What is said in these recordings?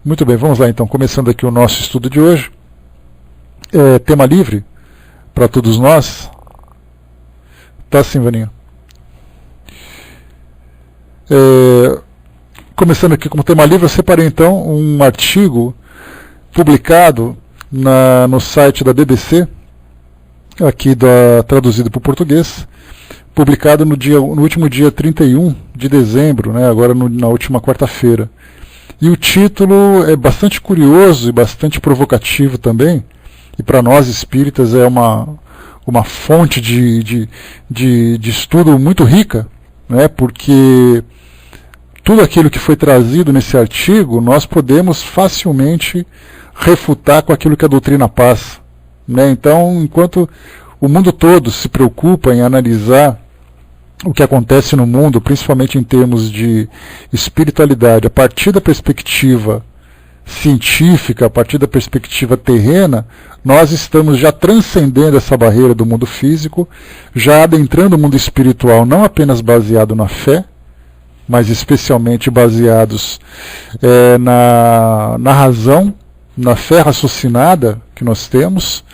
Muito bem, vamos lá então, começando aqui o nosso estudo de hoje. Tema livre para todos nós. Tá sim, Vaninho. Começando aqui como tema livre, eu separei então um artigo publicado no site da BBC, aqui traduzido para o português, publicado no último dia 31 de dezembro, né, agora na última quarta-feira. E o título é bastante curioso e bastante provocativo também, e para nós espíritas é uma fonte de estudo muito rica, né, porque tudo aquilo que foi trazido nesse artigo nós podemos facilmente refutar com aquilo que a doutrina passa, né? Então, enquanto o mundo todo se preocupa em analisar o que acontece no mundo, principalmente em termos de espiritualidade, a partir da perspectiva científica, a partir da perspectiva terrena, nós estamos já transcendendo essa barreira do mundo físico, já adentrando o mundo espiritual, não apenas baseado na fé, mas especialmente baseados na razão, na fé raciocinada que nós temos,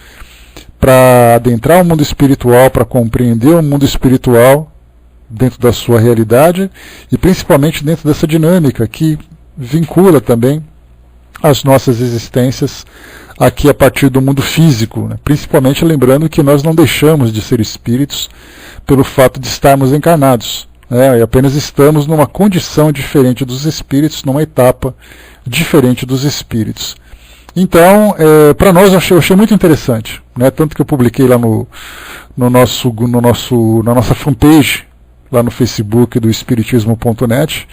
para adentrar o mundo espiritual, para compreender o mundo espiritual dentro da sua realidade e principalmente dentro dessa dinâmica que vincula também as nossas existências aqui a partir do mundo físico, né? Principalmente lembrando que nós não deixamos de ser espíritos pelo fato de estarmos encarnados. E apenas estamos numa condição diferente dos espíritos, numa etapa diferente dos espíritos. Então, para nós, eu achei muito interessante, né? Tanto que eu publiquei lá na nossa fanpage, lá no Facebook do Espiritismo.net,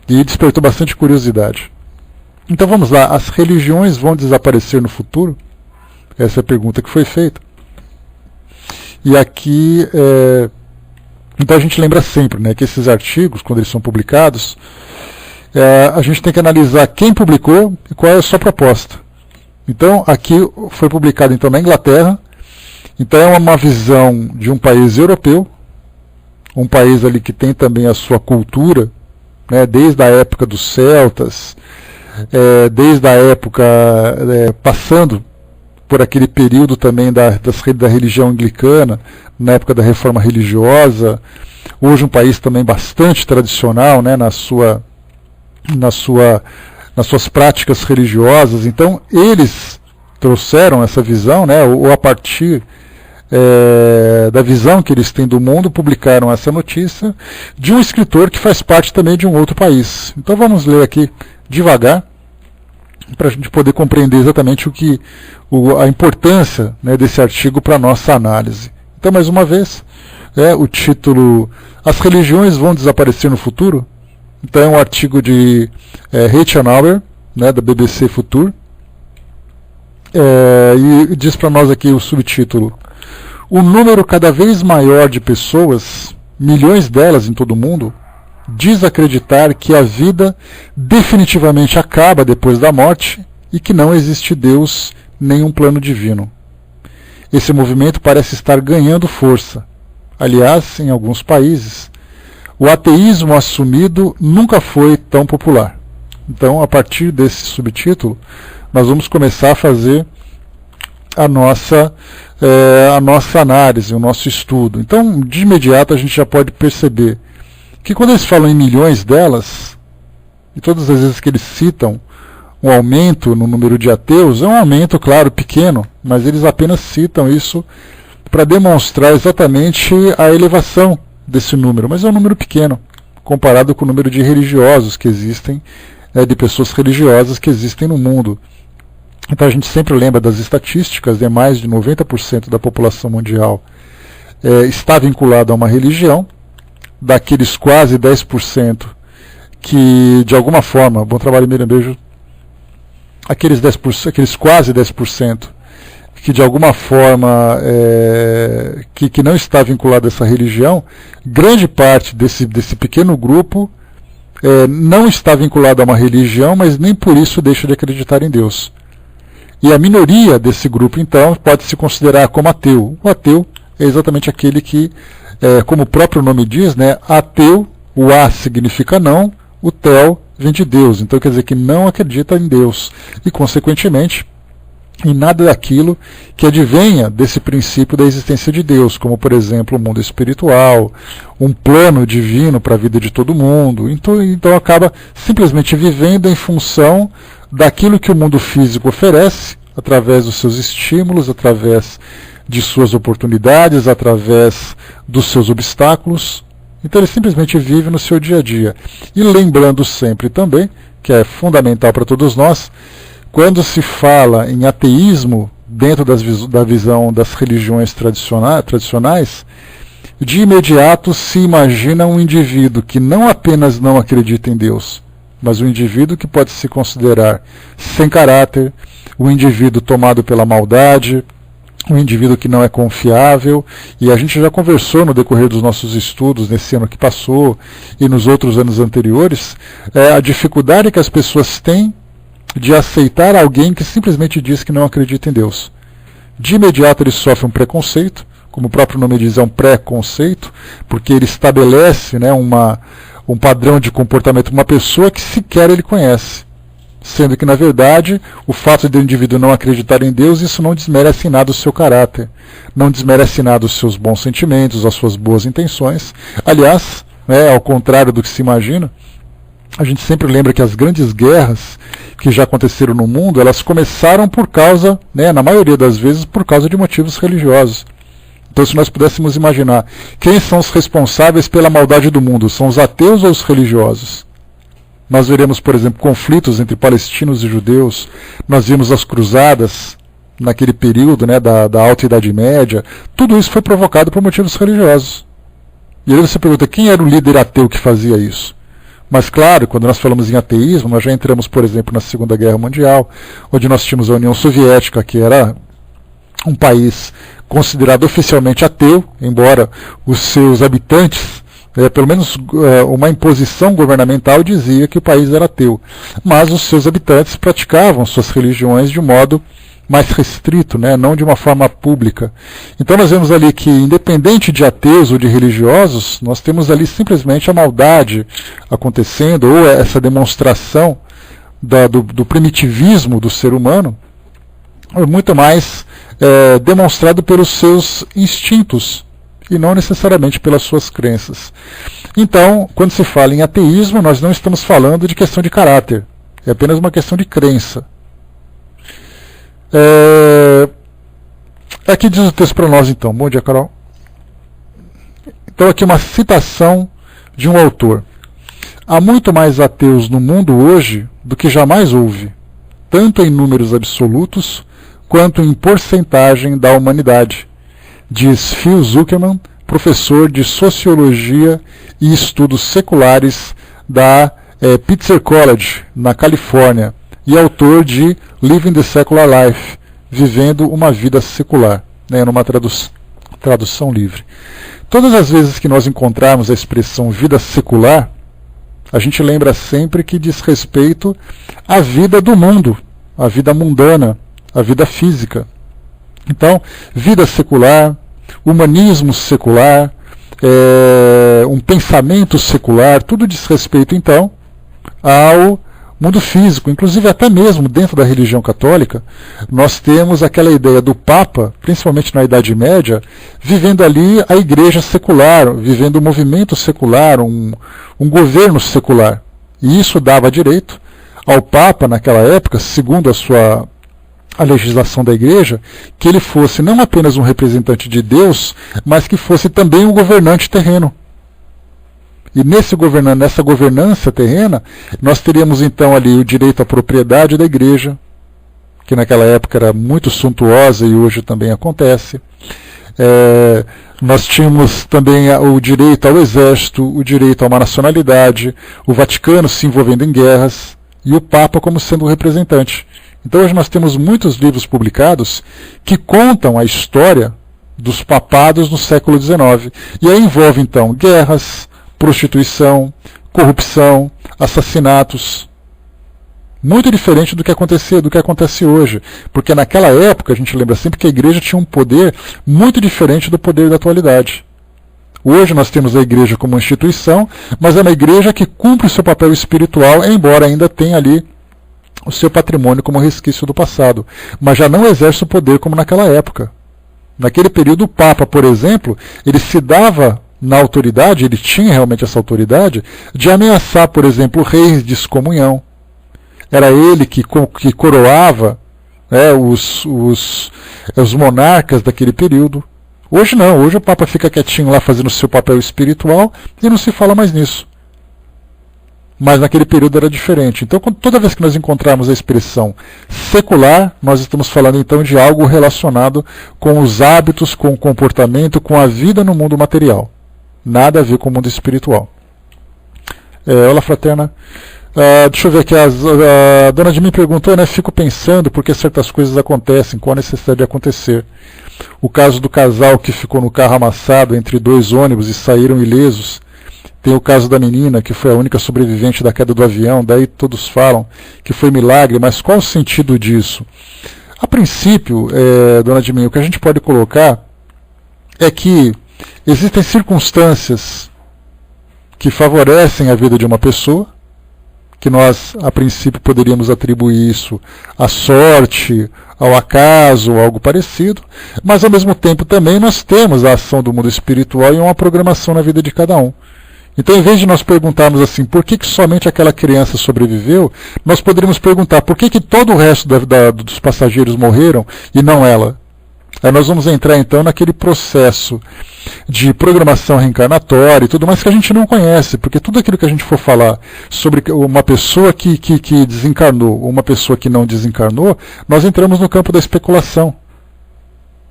e despertou bastante curiosidade. Então vamos lá, as religiões vão desaparecer no futuro? Essa é a pergunta que foi feita. E aqui... Então a gente lembra sempre, né, que esses artigos, quando eles são publicados, a gente tem que analisar quem publicou e qual é a sua proposta. Então aqui foi publicado então na Inglaterra, então é uma visão de um país europeu, um país ali que tem também a sua cultura, né, desde a época dos celtas, desde a época, passando por aquele período também da religião anglicana, na época da reforma religiosa, hoje um país também bastante tradicional, né, nas suas práticas religiosas. Então eles trouxeram essa visão, né, ou a partir da visão que eles têm do mundo, publicaram essa notícia de um escritor que faz parte também de um outro país. Então vamos ler aqui devagar, para a gente poder compreender exatamente a importância, né, desse artigo para a nossa análise. Então, mais uma vez, o título: As religiões vão desaparecer no futuro? Então é um artigo de Reichenauer, né, da BBC Future, e diz para nós aqui o subtítulo: O número cada vez maior de pessoas, milhões delas em todo o mundo, diz acreditar que a vida definitivamente acaba depois da morte e que não existe Deus nem um plano divino. Esse movimento parece estar ganhando força. Aliás, em alguns países, o ateísmo assumido nunca foi tão popular. Então, a partir desse subtítulo, nós vamos começar a fazer a nossa análise, o nosso estudo. Então, de imediato, a gente já pode perceber que quando eles falam em milhões delas, e todas as vezes que eles citam um aumento no número de ateus, é um aumento, claro, pequeno, mas eles apenas citam isso para demonstrar exatamente a elevação desse número, mas é um número pequeno, comparado com o número de religiosos que existem, de pessoas religiosas que existem no mundo. Então a gente sempre lembra das estatísticas, mais de 90% da população mundial está vinculada a uma religião. Daqueles quase 10% que, de alguma forma, bom trabalho, Miriam, beijo, aqueles quase 10% que, de alguma forma, que não está vinculado a essa religião, grande parte desse pequeno grupo não está vinculado a uma religião, mas nem por isso deixa de acreditar em Deus. E a minoria desse grupo, então, pode se considerar como ateu. O ateu é exatamente aquele que, como o próprio nome diz, né, ateu, o A significa não, o tel vem de Deus. Então quer dizer que não acredita em Deus e, consequentemente, em nada daquilo que advenha desse princípio da existência de Deus, como, por exemplo, o mundo espiritual, um plano divino para a vida de todo mundo. Então acaba simplesmente vivendo em função daquilo que o mundo físico oferece, através dos seus estímulos, através de suas oportunidades, através dos seus obstáculos. Então ele simplesmente vive no seu dia a dia. E lembrando sempre também, que é fundamental para todos nós, quando se fala em ateísmo dentro da visão das religiões tradicionais, de imediato se imagina um indivíduo que não apenas não acredita em Deus, mas um indivíduo que pode se considerar sem caráter, um indivíduo tomado pela maldade, um indivíduo que não é confiável. E a gente já conversou no decorrer dos nossos estudos, nesse ano que passou e nos outros anos anteriores, a dificuldade que as pessoas têm de aceitar alguém que simplesmente diz que não acredita em Deus. De imediato ele sofre um preconceito, como o próprio nome diz, é um preconceito, porque ele estabelece, né, um padrão de comportamento de uma pessoa que sequer ele conhece. Sendo que, na verdade, o fato de o indivíduo não acreditar em Deus, isso não desmerece em nada o seu caráter, não desmerece em nada os seus bons sentimentos, as suas boas intenções. Aliás, né, ao contrário do que se imagina, a gente sempre lembra que as grandes guerras que já aconteceram no mundo, elas começaram por causa, né, na maioria das vezes, por causa de motivos religiosos. Então, se nós pudéssemos imaginar, quem são os responsáveis pela maldade do mundo? São os ateus ou os religiosos? Nós veremos, por exemplo, conflitos entre palestinos e judeus. Nós vimos as cruzadas naquele período, né, da Alta Idade Média. Tudo isso foi provocado por motivos religiosos. E aí você pergunta, quem era o líder ateu que fazia isso? Mas claro, quando nós falamos em ateísmo, nós já entramos, por exemplo, na Segunda Guerra Mundial, onde nós tínhamos a União Soviética, que era um país considerado oficialmente ateu, embora os seus habitantes, pelo menos uma imposição governamental dizia que o país era ateu. Mas os seus habitantes praticavam suas religiões de modo mais restrito, né, não de uma forma pública. Então nós vemos ali que, independente de ateus ou de religiosos, nós temos ali simplesmente a maldade acontecendo, ou essa demonstração do primitivismo do ser humano, muito mais demonstrado pelos seus instintos, e não necessariamente pelas suas crenças. Então, quando se fala em ateísmo, nós não estamos falando de questão de caráter, é apenas uma questão de crença. Aqui diz o texto para nós, então. Bom dia, Carol. Então, aqui uma citação de um autor. Há muito mais ateus no mundo hoje do que jamais houve, tanto em números absolutos quanto em porcentagem da humanidade, diz Phil Zuckerman, professor de Sociologia e Estudos Seculares da Pitzer College, na Califórnia, e autor de Living the Secular Life, Vivendo uma Vida Secular, né, numa tradução livre. Todas as vezes que nós encontrarmos a expressão vida secular, a gente lembra sempre que diz respeito à vida do mundo, à vida mundana, à vida física. Então, vida secular, humanismo secular, um pensamento secular, tudo diz respeito, então, ao mundo físico. Inclusive, até mesmo dentro da religião católica, nós temos aquela ideia do Papa, principalmente na Idade Média, vivendo ali a igreja secular, vivendo um movimento secular, um governo secular. E isso dava direito ao Papa, naquela época, segundo a legislação da igreja, que ele fosse não apenas um representante de Deus, mas que fosse também um governante terreno. E nessa governança terrena, nós teríamos então ali o direito à propriedade da igreja, que naquela época era muito suntuosa e hoje também acontece. Nós tínhamos também o direito ao exército, o direito a uma nacionalidade, o Vaticano se envolvendo em guerras, e o Papa como sendo o representante. Então hoje nós temos muitos livros publicados que contam a história dos papados no século XIX. E aí envolve então guerras, prostituição, corrupção, assassinatos. Muito diferente do que acontece hoje. Porque naquela época, a gente lembra sempre que a igreja tinha um poder muito diferente do poder da atualidade. Hoje nós temos a igreja como instituição, mas é uma igreja que cumpre o seu papel espiritual, embora ainda tenha ali o seu patrimônio como resquício do passado, mas já não exerce o poder como naquela época. Naquele período, o Papa, por exemplo, ele se dava na autoridade, ele tinha realmente essa autoridade, de ameaçar, por exemplo, reis de excomunhão. Era ele que coroava os monarcas daquele período. Hoje não, hoje o Papa fica quietinho lá fazendo o seu papel espiritual e não se fala mais nisso. Mas naquele período era diferente. Então, toda vez que nós encontrarmos a expressão secular, nós estamos falando então de algo relacionado com os hábitos, com o comportamento, com a vida no mundo material. Nada a ver com o mundo espiritual. Olá, fraterna. Deixa eu ver aqui, a dona de mim perguntou, né? Fico pensando porque certas coisas acontecem, qual a necessidade de acontecer. O caso do casal que ficou no carro amassado entre 2 ônibus e saíram ilesos. Tem o caso da menina, que foi a única sobrevivente da queda do avião, daí todos falam que foi milagre, mas qual o sentido disso? A princípio, dona de mim, o que a gente pode colocar é que existem circunstâncias que favorecem a vida de uma pessoa, que nós, a princípio, poderíamos atribuir isso à sorte, ao acaso, ou algo parecido, mas, ao mesmo tempo, também nós temos a ação do mundo espiritual e uma programação na vida de cada um. Então, em vez de nós perguntarmos assim, por que somente aquela criança sobreviveu, nós poderíamos perguntar por que todo o resto dos passageiros morreram e não ela. Aí nós vamos entrar então naquele processo de programação reencarnatória e tudo mais que a gente não conhece, porque tudo aquilo que a gente for falar sobre uma pessoa que desencarnou ou uma pessoa que não desencarnou, nós entramos no campo da especulação.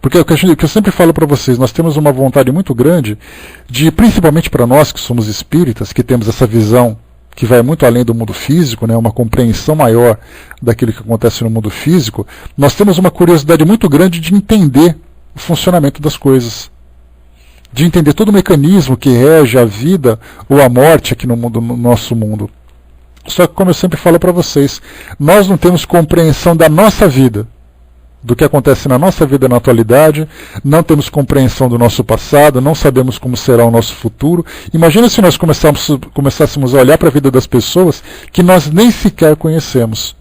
Porque o que eu sempre falo para vocês, nós temos uma vontade muito grande de, principalmente para nós que somos espíritas, que temos essa visão que vai muito além do mundo físico, né, uma compreensão maior daquilo que acontece no mundo físico, nós temos uma curiosidade muito grande de entender o funcionamento das coisas. De entender todo o mecanismo que rege a vida ou a morte aqui no nosso mundo. Só que, como eu sempre falo para vocês, nós não temos compreensão da nossa vida, do que acontece na nossa vida na atualidade, não temos compreensão do nosso passado, não sabemos como será o nosso futuro. Imagina se nós começássemos a olhar para a vida das pessoas que nós nem sequer conhecemos.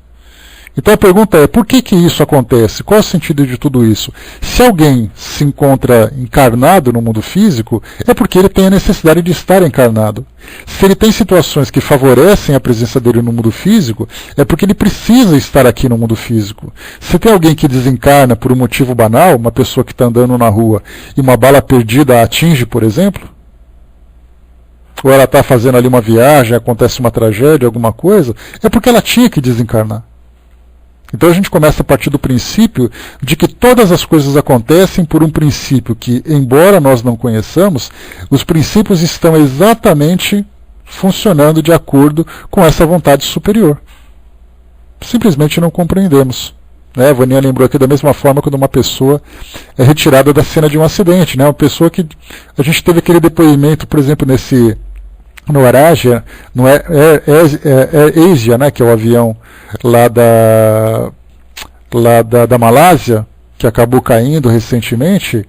Então a pergunta é, por que isso acontece? Qual é o sentido de tudo isso? Se alguém se encontra encarnado no mundo físico, é porque ele tem a necessidade de estar encarnado. Se ele tem situações que favorecem a presença dele no mundo físico, é porque ele precisa estar aqui no mundo físico. Se tem alguém que desencarna por um motivo banal, uma pessoa que está andando na rua e uma bala perdida a atinge, por exemplo, ou ela está fazendo ali uma viagem, acontece uma tragédia, alguma coisa, é porque ela tinha que desencarnar. Então a gente começa a partir do princípio de que todas as coisas acontecem por um princípio que, embora nós não conheçamos, os princípios estão exatamente funcionando de acordo com essa vontade superior. Simplesmente não compreendemos. A Vaninha lembrou aqui da mesma forma quando uma pessoa é retirada da cena de um acidente. Uma pessoa que a gente teve aquele depoimento, por exemplo, no Aragia, no Asia, né, que é o avião lá da Malásia, que acabou caindo recentemente.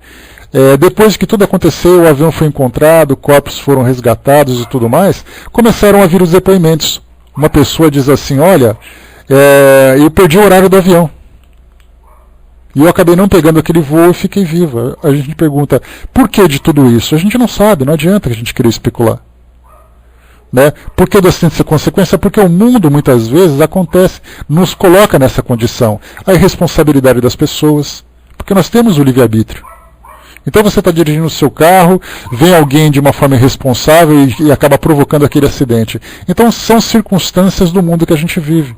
Depois que tudo aconteceu, o avião foi encontrado, corpos foram resgatados e tudo mais, começaram a vir os depoimentos. Uma pessoa diz assim, olha, eu perdi o horário do avião. E eu acabei não pegando aquele voo e fiquei viva. A gente pergunta, por que de tudo isso? A gente não sabe, não adianta que a gente querer especular. Por que do acidente ser consequência? Porque o mundo muitas vezes acontece, nos coloca nessa condição. A irresponsabilidade das pessoas, porque nós temos o livre-arbítrio. Então você está dirigindo o seu carro, vem alguém de uma forma irresponsável e acaba provocando aquele acidente. Então são circunstâncias do mundo que a gente vive.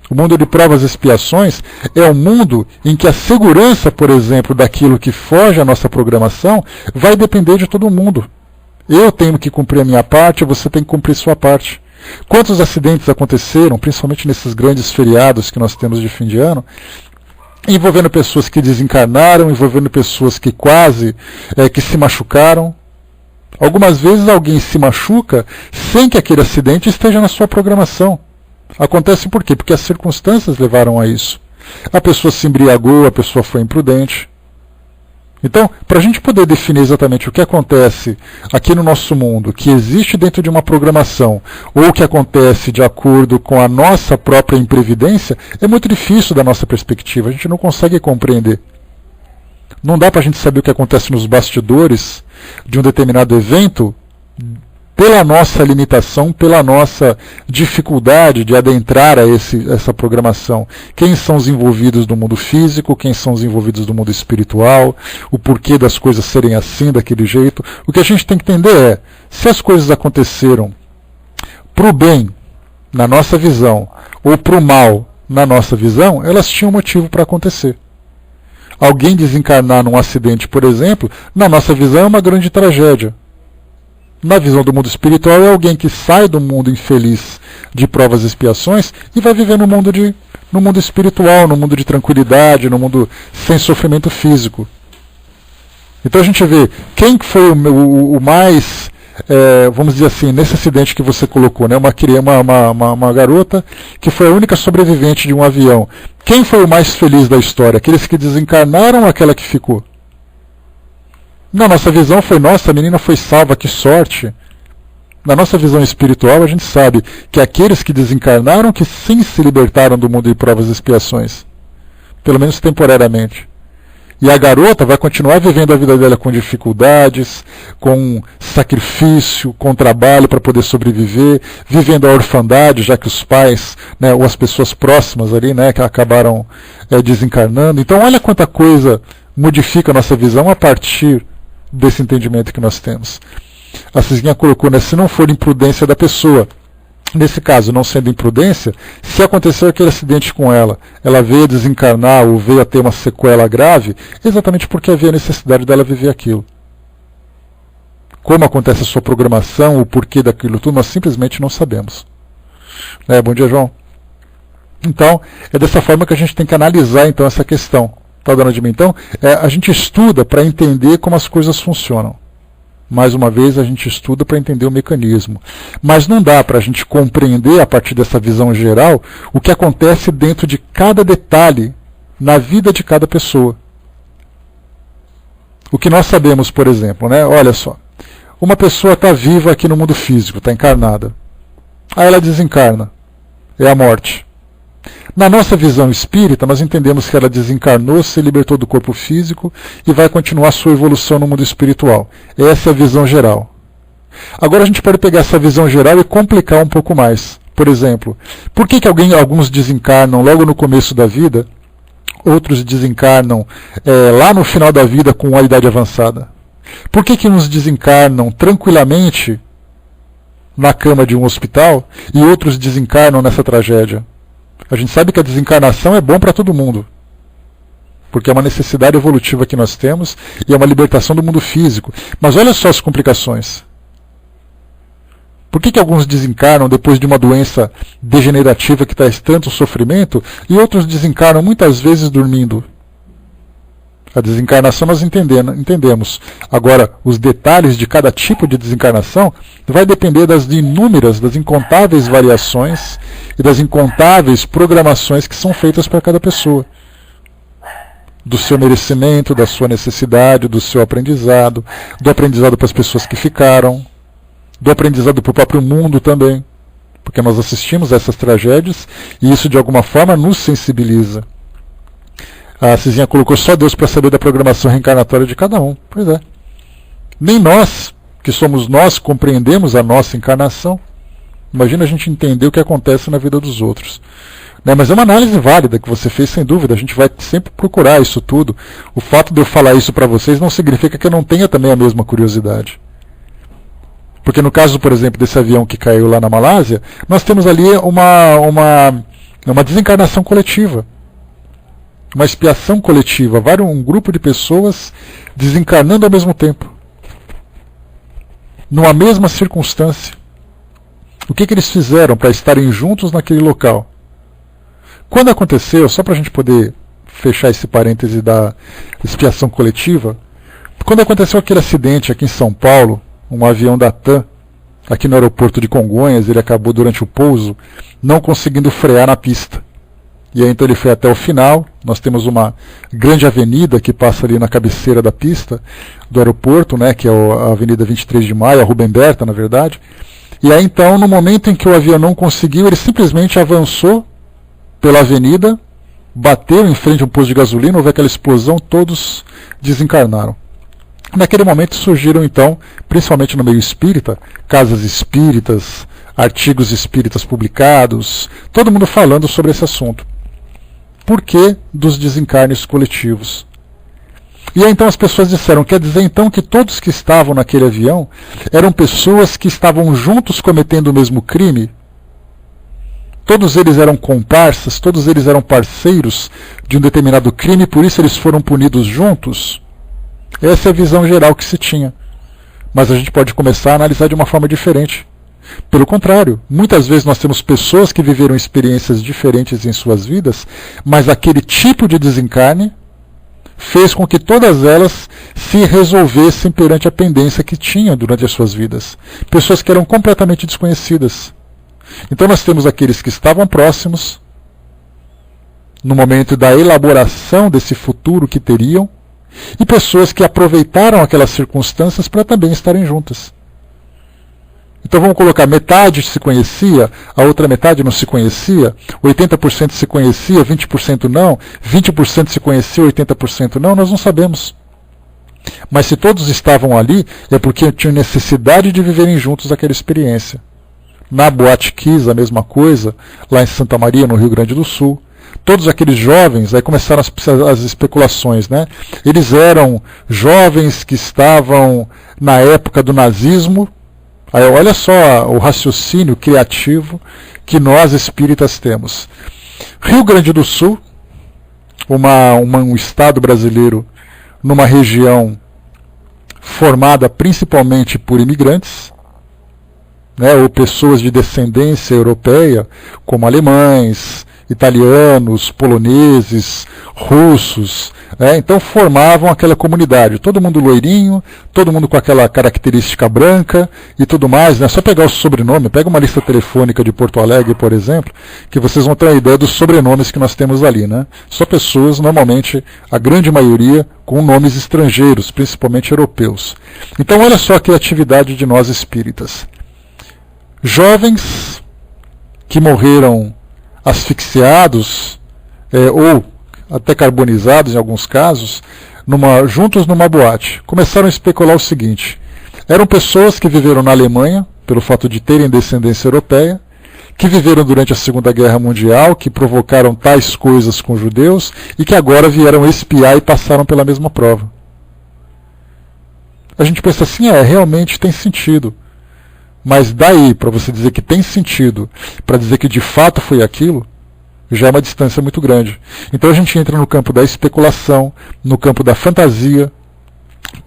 O mundo de provas e expiações é um mundo em que a segurança, por exemplo, daquilo que foge à nossa programação, vai depender de todo mundo. Eu tenho que cumprir a minha parte, você tem que cumprir a sua parte. Quantos acidentes aconteceram, principalmente nesses grandes feriados que nós temos de fim de ano, envolvendo pessoas que desencarnaram, envolvendo pessoas que quase que se machucaram. Algumas vezes alguém se machuca sem que aquele acidente esteja na sua programação. Acontece por quê? Porque as circunstâncias levaram a isso. A pessoa se embriagou, a pessoa foi imprudente. Então, para a gente poder definir exatamente o que acontece aqui no nosso mundo, que existe dentro de uma programação, ou o que acontece de acordo com a nossa própria imprevidência, é muito difícil da nossa perspectiva, a gente não consegue compreender. Não dá para a gente saber o que acontece nos bastidores de um determinado evento, pela nossa limitação, pela nossa dificuldade de adentrar a essa programação. Quem são os envolvidos no mundo físico, quem são os envolvidos no mundo espiritual, o porquê das coisas serem assim, daquele jeito. O que a gente tem que entender é, se as coisas aconteceram para o bem, na nossa visão, ou para o mal, na nossa visão, elas tinham motivo para acontecer. Alguém desencarnar num acidente, por exemplo, na nossa visão é uma grande tragédia. Na visão do mundo espiritual é alguém que sai do mundo infeliz de provas e expiações e vai viver no mundo espiritual, no mundo de tranquilidade, no mundo sem sofrimento físico. Então a gente vê quem foi o mais, vamos dizer assim, nesse acidente que você colocou, né? Uma garota que foi a única sobrevivente de um avião. Quem foi o mais feliz da história? Aqueles que desencarnaram ou aquela que ficou? Na nossa visão foi, nossa, a menina foi salva, que sorte. Na nossa visão espiritual, a gente sabe que aqueles que desencarnaram, que sim se libertaram do mundo de provas e expiações. Pelo menos temporariamente. E a garota vai continuar vivendo a vida dela com dificuldades, com sacrifício, com trabalho para poder sobreviver, vivendo a orfandade, já que os pais, né, ou as pessoas próximas ali, né, que acabaram desencarnando. Então olha quanta coisa modifica a nossa visão a partir desse entendimento que nós temos. A Cizinha colocou, né, se não for imprudência da pessoa, nesse caso, não sendo imprudência, se aconteceu aquele acidente com ela, ela veio a desencarnar ou veio a ter uma sequela grave, exatamente porque havia necessidade dela viver aquilo. Como acontece a sua programação, o porquê daquilo tudo, nós simplesmente não sabemos. Bom dia, João. Então, é dessa forma que a gente tem que analisar então essa questão. Está dando de mim? Então, a gente estuda para entender como as coisas funcionam. Mais uma vez, a gente estuda para entender o mecanismo. Mas não dá para a gente compreender, a partir dessa visão geral, o que acontece dentro de cada detalhe na vida de cada pessoa. O que nós sabemos, por exemplo, né? Olha só, uma pessoa está viva aqui no mundo físico, está encarnada. Aí ela desencarna. É a morte. Na nossa visão espírita, nós entendemos que ela desencarnou, se libertou do corpo físico e vai continuar sua evolução no mundo espiritual. Essa é a visão geral. Agora a gente pode pegar essa visão geral e complicar um pouco mais. Por exemplo, por que alguns desencarnam logo no começo da vida, outros desencarnam lá no final da vida com uma idade avançada? Por que uns desencarnam tranquilamente na cama de um hospital e outros desencarnam nessa tragédia? A gente sabe que a desencarnação é bom para todo mundo, porque é uma necessidade evolutiva que nós temos e é uma libertação do mundo físico. Mas olha só as complicações. Por que alguns desencarnam depois de uma doença degenerativa que traz tanto sofrimento e outros desencarnam muitas vezes dormindo? A desencarnação nós entendemos. Agora, os detalhes de cada tipo de desencarnação vai depender das inúmeras, das incontáveis variações e das incontáveis programações que são feitas para cada pessoa. Do seu merecimento, da sua necessidade, do seu aprendizado, do aprendizado para as pessoas que ficaram, do aprendizado para o próprio mundo também. Porque nós assistimos a essas tragédias e isso de alguma forma nos sensibiliza. A Cizinha colocou só Deus para saber da programação reencarnatória de cada um. Pois é. Nem nós, que somos nós, compreendemos a nossa encarnação. Imagina a gente entender o que acontece na vida dos outros. Mas é uma análise válida que você fez, sem dúvida. A gente vai sempre procurar isso tudo. O fato de eu falar isso para vocês não significa que eu não tenha também a mesma curiosidade. Porque no caso, por exemplo, desse avião que caiu lá na Malásia, nós temos ali uma desencarnação coletiva. Uma expiação coletiva, um grupo de pessoas desencarnando ao mesmo tempo, numa mesma circunstância. O que eles fizeram para estarem juntos naquele local? Quando aconteceu, só para a gente poder fechar esse parêntese da expiação coletiva, quando aconteceu aquele acidente aqui em São Paulo, um avião da TAM, aqui no aeroporto de Congonhas, ele acabou durante o pouso não conseguindo frear na pista. E aí então ele foi até o final. Nós temos uma grande avenida que passa ali na cabeceira da pista do aeroporto, né, que é a Avenida 23 de Maio, a Rubem Berta, na verdade. E aí então, no momento em que o avião não conseguiu, ele simplesmente avançou pela avenida, bateu em frente a um posto de gasolina, houve aquela explosão, todos desencarnaram. Naquele momento surgiram então, principalmente no meio espírita, casas espíritas, artigos espíritas publicados, todo mundo falando sobre esse assunto. Por que dos desencarnes coletivos? E aí então as pessoas disseram, quer dizer então que todos que estavam naquele avião eram pessoas que estavam juntos cometendo o mesmo crime? Todos eles eram comparsas, todos eles eram parceiros de um determinado crime, por isso eles foram punidos juntos? Essa é a visão geral que se tinha. Mas a gente pode começar a analisar de uma forma diferente. Pelo contrário, muitas vezes nós temos pessoas que viveram experiências diferentes em suas vidas, mas aquele tipo de desencarne fez com que todas elas se resolvessem perante a pendência que tinham durante as suas vidas. Pessoas que eram completamente desconhecidas. Então nós temos aqueles que estavam próximos, no momento da elaboração desse futuro que teriam, e pessoas que aproveitaram aquelas circunstâncias para também estarem juntas. Então vamos colocar, metade se conhecia, a outra metade não se conhecia, 80% se conhecia, 20% não, 20% se conhecia, 80% não, nós não sabemos. Mas se todos estavam ali, é porque tinham necessidade de viverem juntos aquela experiência. Na Boate Kiss, a mesma coisa, lá em Santa Maria, no Rio Grande do Sul. Todos aqueles jovens, aí começaram as especulações, né? Eles eram jovens que estavam na época do nazismo. Aí olha só o raciocínio criativo que nós espíritas temos. Rio Grande do Sul, um estado brasileiro numa região formada principalmente por imigrantes, né, ou pessoas de descendência europeia, como alemães, italianos, poloneses, russos, né? Então formavam aquela comunidade, todo mundo loirinho, todo mundo com aquela característica branca e tudo mais, né? Só pegar o sobrenome, pega uma lista telefônica de Porto Alegre, por exemplo, que vocês vão ter a ideia dos sobrenomes que nós temos ali, né? Só pessoas, normalmente, a grande maioria, com nomes estrangeiros, principalmente europeus. Então olha só a criatividade de nós espíritas. Jovens que morreram asfixiados, ou até carbonizados em alguns casos, juntos numa boate. Começaram a especular o seguinte: eram pessoas que viveram na Alemanha, pelo fato de terem descendência europeia, que viveram durante a Segunda Guerra Mundial, que provocaram tais coisas com judeus, e que agora vieram espiar e passaram pela mesma prova. A gente pensa assim, realmente tem sentido. Mas daí, para você dizer que tem sentido, para dizer que de fato foi aquilo, já é uma distância muito grande. Então a gente entra no campo da especulação, no campo da fantasia,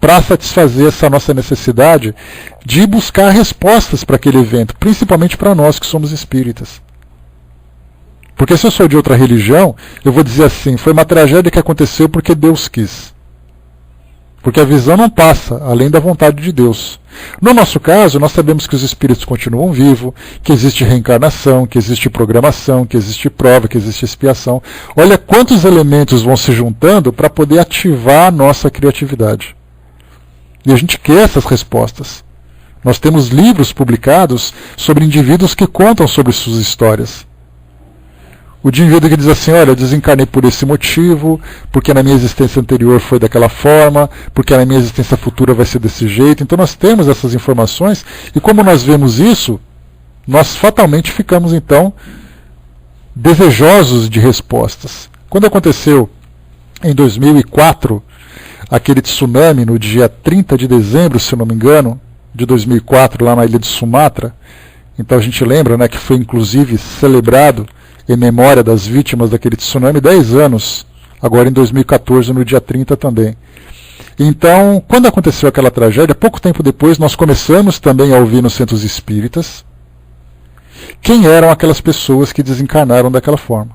para satisfazer essa nossa necessidade de buscar respostas para aquele evento, principalmente para nós que somos espíritas. Porque se eu sou de outra religião, eu vou dizer assim, foi uma tragédia que aconteceu porque Deus quis. Porque a visão não passa além da vontade de Deus. No nosso caso, nós sabemos que os espíritos continuam vivos, que existe reencarnação, que existe programação, que existe prova, que existe expiação. Olha quantos elementos vão se juntando para poder ativar a nossa criatividade. E a gente quer essas respostas. Nós temos livros publicados sobre indivíduos que contam sobre suas histórias. O indivíduo que diz assim, olha, eu desencarnei por esse motivo, porque na minha existência anterior foi daquela forma, porque na minha existência futura vai ser desse jeito. Então nós temos essas informações, e como nós vemos isso, nós fatalmente ficamos então desejosos de respostas. Quando aconteceu em 2004, aquele tsunami no dia 30 de dezembro, se não me engano, de 2004, lá na ilha de Sumatra, então a gente lembra, né, que foi inclusive celebrado em memória das vítimas daquele tsunami, 10 anos, agora em 2014, no dia 30 também. Então, quando aconteceu aquela tragédia, pouco tempo depois, nós começamos também a ouvir nos centros espíritas quem eram aquelas pessoas que desencarnaram daquela forma.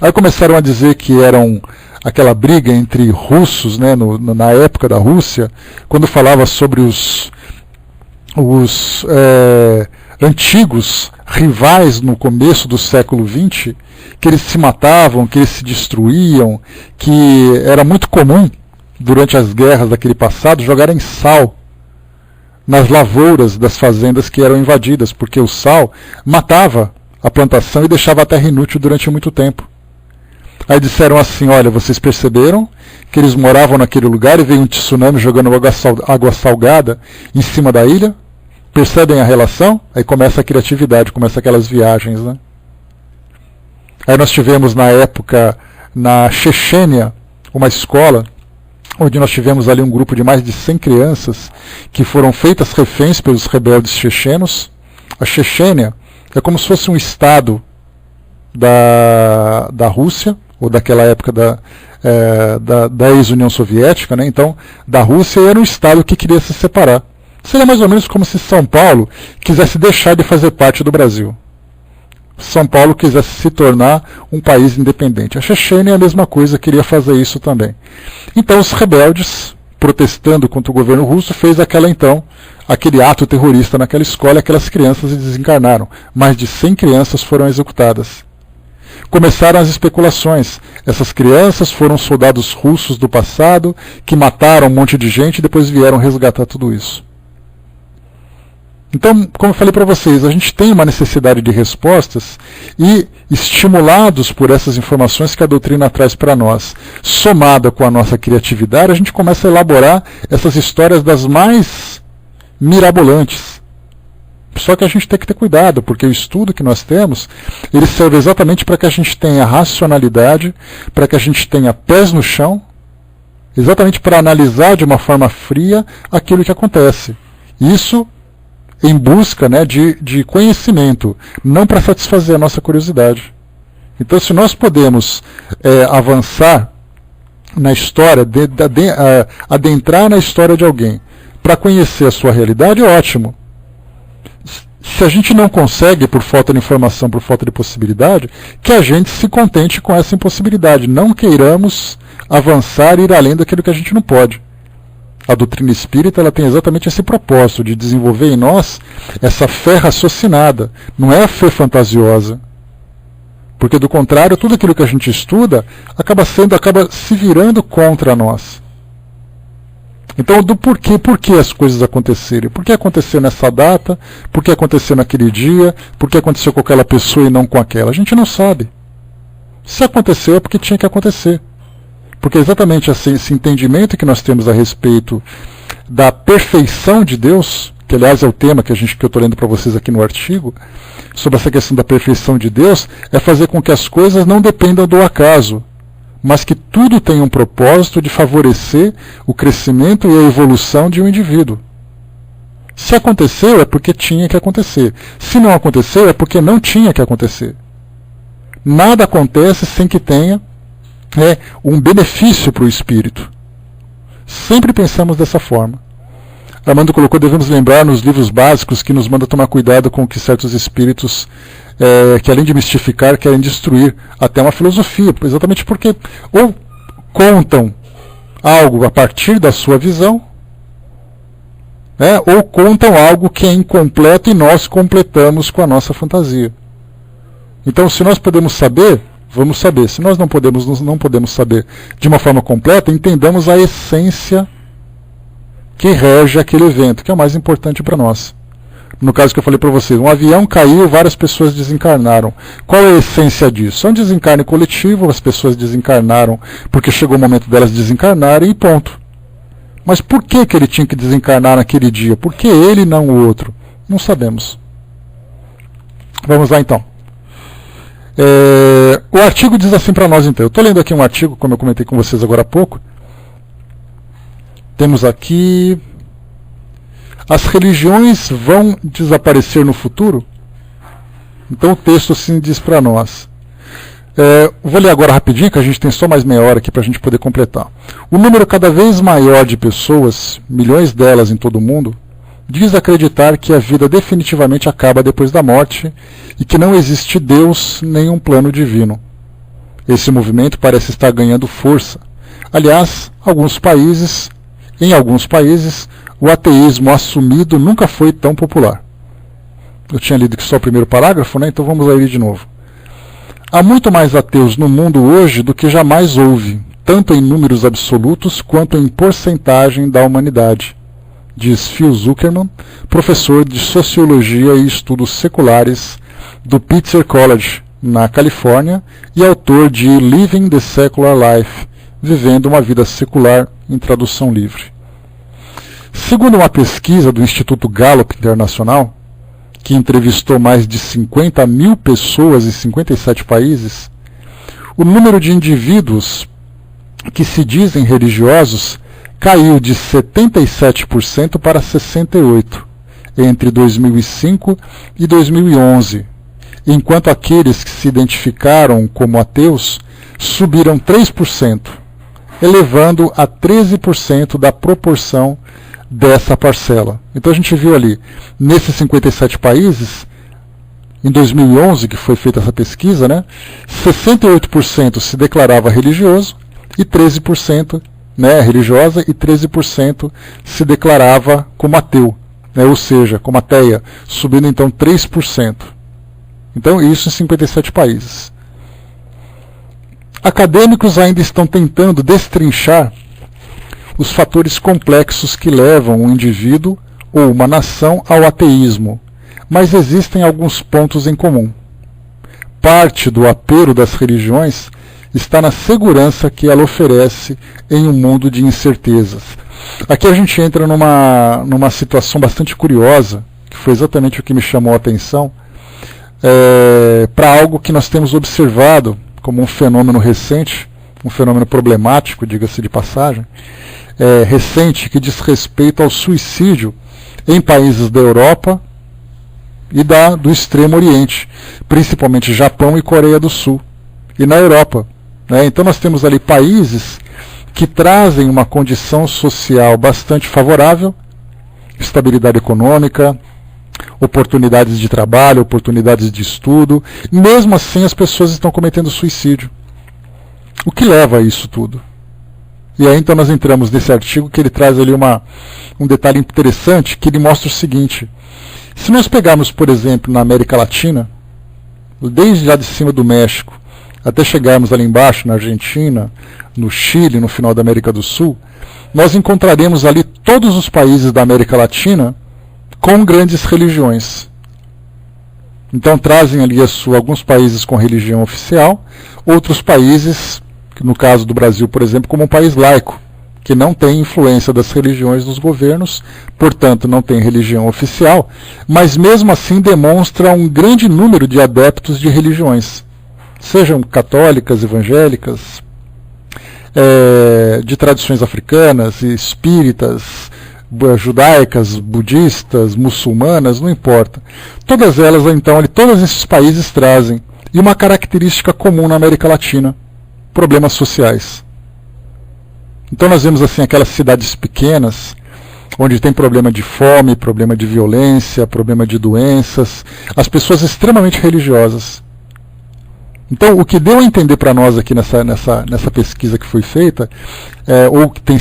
Aí começaram a dizer que eram aquela briga entre russos, né, na época da Rússia, quando falava sobre os antigos, rivais no começo do século XX, que eles se matavam, que eles se destruíam, que era muito comum, durante as guerras daquele passado, jogarem sal nas lavouras das fazendas que eram invadidas, porque o sal matava a plantação e deixava a terra inútil durante muito tempo. Aí disseram assim, olha, vocês perceberam que eles moravam naquele lugar e veio um tsunami jogando água salgada em cima da ilha? Percebem a relação? Aí começa a criatividade, começa aquelas viagens, né? Aí nós tivemos na época, na Chechênia, uma escola, onde nós tivemos ali um grupo de mais de 100 crianças que foram feitas reféns pelos rebeldes chechenos. A Chechênia é como se fosse um estado da Rússia, ou daquela época da ex-União Soviética, né? Então, da Rússia era um estado que queria se separar. Seria mais ou menos como se São Paulo quisesse deixar de fazer parte do Brasil. São Paulo quisesse se tornar um país independente. A Chechênia é a mesma coisa, queria fazer isso também. Então os rebeldes, protestando contra o governo russo, fez aquele ato terrorista naquela escola, aquelas crianças desencarnaram. Mais de 100 crianças foram executadas. Começaram as especulações. Essas crianças foram soldados russos do passado, que mataram um monte de gente e depois vieram resgatar tudo isso. Então, como eu falei para vocês, a gente tem uma necessidade de respostas e, estimulados por essas informações que a doutrina traz para nós, somada com a nossa criatividade, a gente começa a elaborar essas histórias das mais mirabolantes. Só que a gente tem que ter cuidado, porque o estudo que nós temos, ele serve exatamente para que a gente tenha racionalidade, para que a gente tenha pés no chão, exatamente para analisar de uma forma fria aquilo que acontece. Isso em busca, né, de conhecimento, não para satisfazer a nossa curiosidade. Então, se nós podemos avançar na história, adentrar na história de alguém, para conhecer a sua realidade, é ótimo. Se a gente não consegue, por falta de informação, por falta de possibilidade, que a gente se contente com essa impossibilidade. Não queiramos avançar e ir além daquilo que a gente não pode. A doutrina espírita ela tem exatamente esse propósito de desenvolver em nós essa fé raciocinada, não é a fé fantasiosa. Porque do contrário, tudo aquilo que a gente estuda acaba se virando contra nós. Então, por que as coisas acontecerem? Por que aconteceu nessa data? Por que aconteceu naquele dia? Por que aconteceu com aquela pessoa e não com aquela? A gente não sabe. Se aconteceu é porque tinha que acontecer. Porque exatamente esse entendimento que nós temos a respeito da perfeição de Deus, que aliás é o tema que eu estou lendo para vocês aqui no artigo, sobre essa questão da perfeição de Deus, é fazer com que as coisas não dependam do acaso, mas que tudo tenha um propósito de favorecer o crescimento e a evolução de um indivíduo. Se aconteceu é porque tinha que acontecer. Se não aconteceu é porque não tinha que acontecer. Nada acontece sem que tenha um benefício para o espírito. Sempre pensamos dessa forma. Armando colocou, devemos lembrar nos livros básicos que nos manda tomar cuidado com o que certos espíritos, que além de mistificar, querem destruir até uma filosofia, exatamente porque ou contam algo a partir da sua visão, ou contam algo que é incompleto e nós completamos com a nossa fantasia. Então, se nós podemos saber, vamos saber. Se nós não podemos saber de uma forma completa, entendamos a essência que rege aquele evento, que é o mais importante para nós. No caso que eu falei para vocês, um avião caiu, várias pessoas desencarnaram. Qual é a essência disso? É um desencarne coletivo, as pessoas desencarnaram porque chegou o momento delas desencarnarem e ponto. Mas por que ele tinha que desencarnar naquele dia? Por que ele e não o outro? Não sabemos. Vamos lá então. O artigo diz assim para nós então. Eu estou lendo aqui um artigo, como eu comentei com vocês agora há pouco. Temos aqui: as religiões vão desaparecer no futuro? Então o texto assim diz para nós. Vou ler agora rapidinho, que a gente tem só mais meia hora aqui para a gente poder completar. O número cada vez maior de pessoas, milhões delas em todo o mundo, diz acreditar que a vida definitivamente acaba depois da morte e que não existe Deus nem um plano divino. Esse movimento parece estar ganhando força. Aliás, em alguns países, o ateísmo assumido nunca foi tão popular. Eu tinha lido que só o primeiro parágrafo, né? Então vamos ler de novo. Há muito mais ateus no mundo hoje do que jamais houve, tanto em números absolutos quanto em porcentagem da humanidade, diz Phil Zuckerman, professor de Sociologia e Estudos Seculares do Pitzer College, na Califórnia, e autor de Living the Secular Life, Vivendo uma Vida Secular, em tradução livre. Segundo uma pesquisa do Instituto Gallup Internacional, que entrevistou mais de 50 mil pessoas em 57 países, o número de indivíduos que se dizem religiosos caiu de 77% para 68% entre 2005 e 2011, enquanto aqueles que se identificaram como ateus subiram 3%, elevando a 13% da proporção dessa parcela. Então a gente viu ali, nesses 57 países, em 2011, que foi feita essa pesquisa, né, 68% se declarava religioso e 13%, né, religiosa, e 13% se declarava como ateu, né, ou seja, como ateia, subindo então 3%. Então isso em 57 países. Acadêmicos ainda estão tentando destrinchar os fatores complexos que levam um indivíduo ou uma nação ao ateísmo, mas existem alguns pontos em comum. Parte do apelo das religiões está na segurança que ela oferece em um mundo de incertezas. Aqui a gente entra numa situação bastante curiosa, que foi exatamente o que me chamou a atenção, para algo que nós temos observado como um fenômeno recente, um fenômeno problemático, diga-se de passagem, recente, que diz respeito ao suicídio em países da Europa e do Extremo Oriente, principalmente Japão e Coreia do Sul, e na Europa. Então nós temos ali países que trazem uma condição social bastante favorável, estabilidade econômica, oportunidades de trabalho, oportunidades de estudo, mesmo assim as pessoas estão cometendo suicídio. O que leva a isso tudo? E aí então nós entramos nesse artigo que ele traz ali um detalhe interessante, que ele mostra o seguinte: se nós pegarmos, por exemplo, na América Latina, desde lá de cima do México, até chegarmos ali embaixo, na Argentina, no Chile, no final da América do Sul, nós encontraremos ali todos os países da América Latina com grandes religiões. Então trazem ali alguns países com religião oficial, outros países, no caso do Brasil, por exemplo, como um país laico, que não tem influência das religiões nos governos, portanto não tem religião oficial, mas mesmo assim demonstra um grande número de adeptos de religiões, sejam católicas, evangélicas, de tradições africanas, espíritas, judaicas, budistas, muçulmanas, não importa. Todas elas, então, todos esses países trazem, e uma característica comum na América Latina: problemas sociais. Então nós vemos assim aquelas cidades pequenas, onde tem problema de fome, problema de violência, problema de doenças, as pessoas extremamente religiosas. Então o que deu a entender para nós aqui nessa pesquisa que foi feita, ou que tem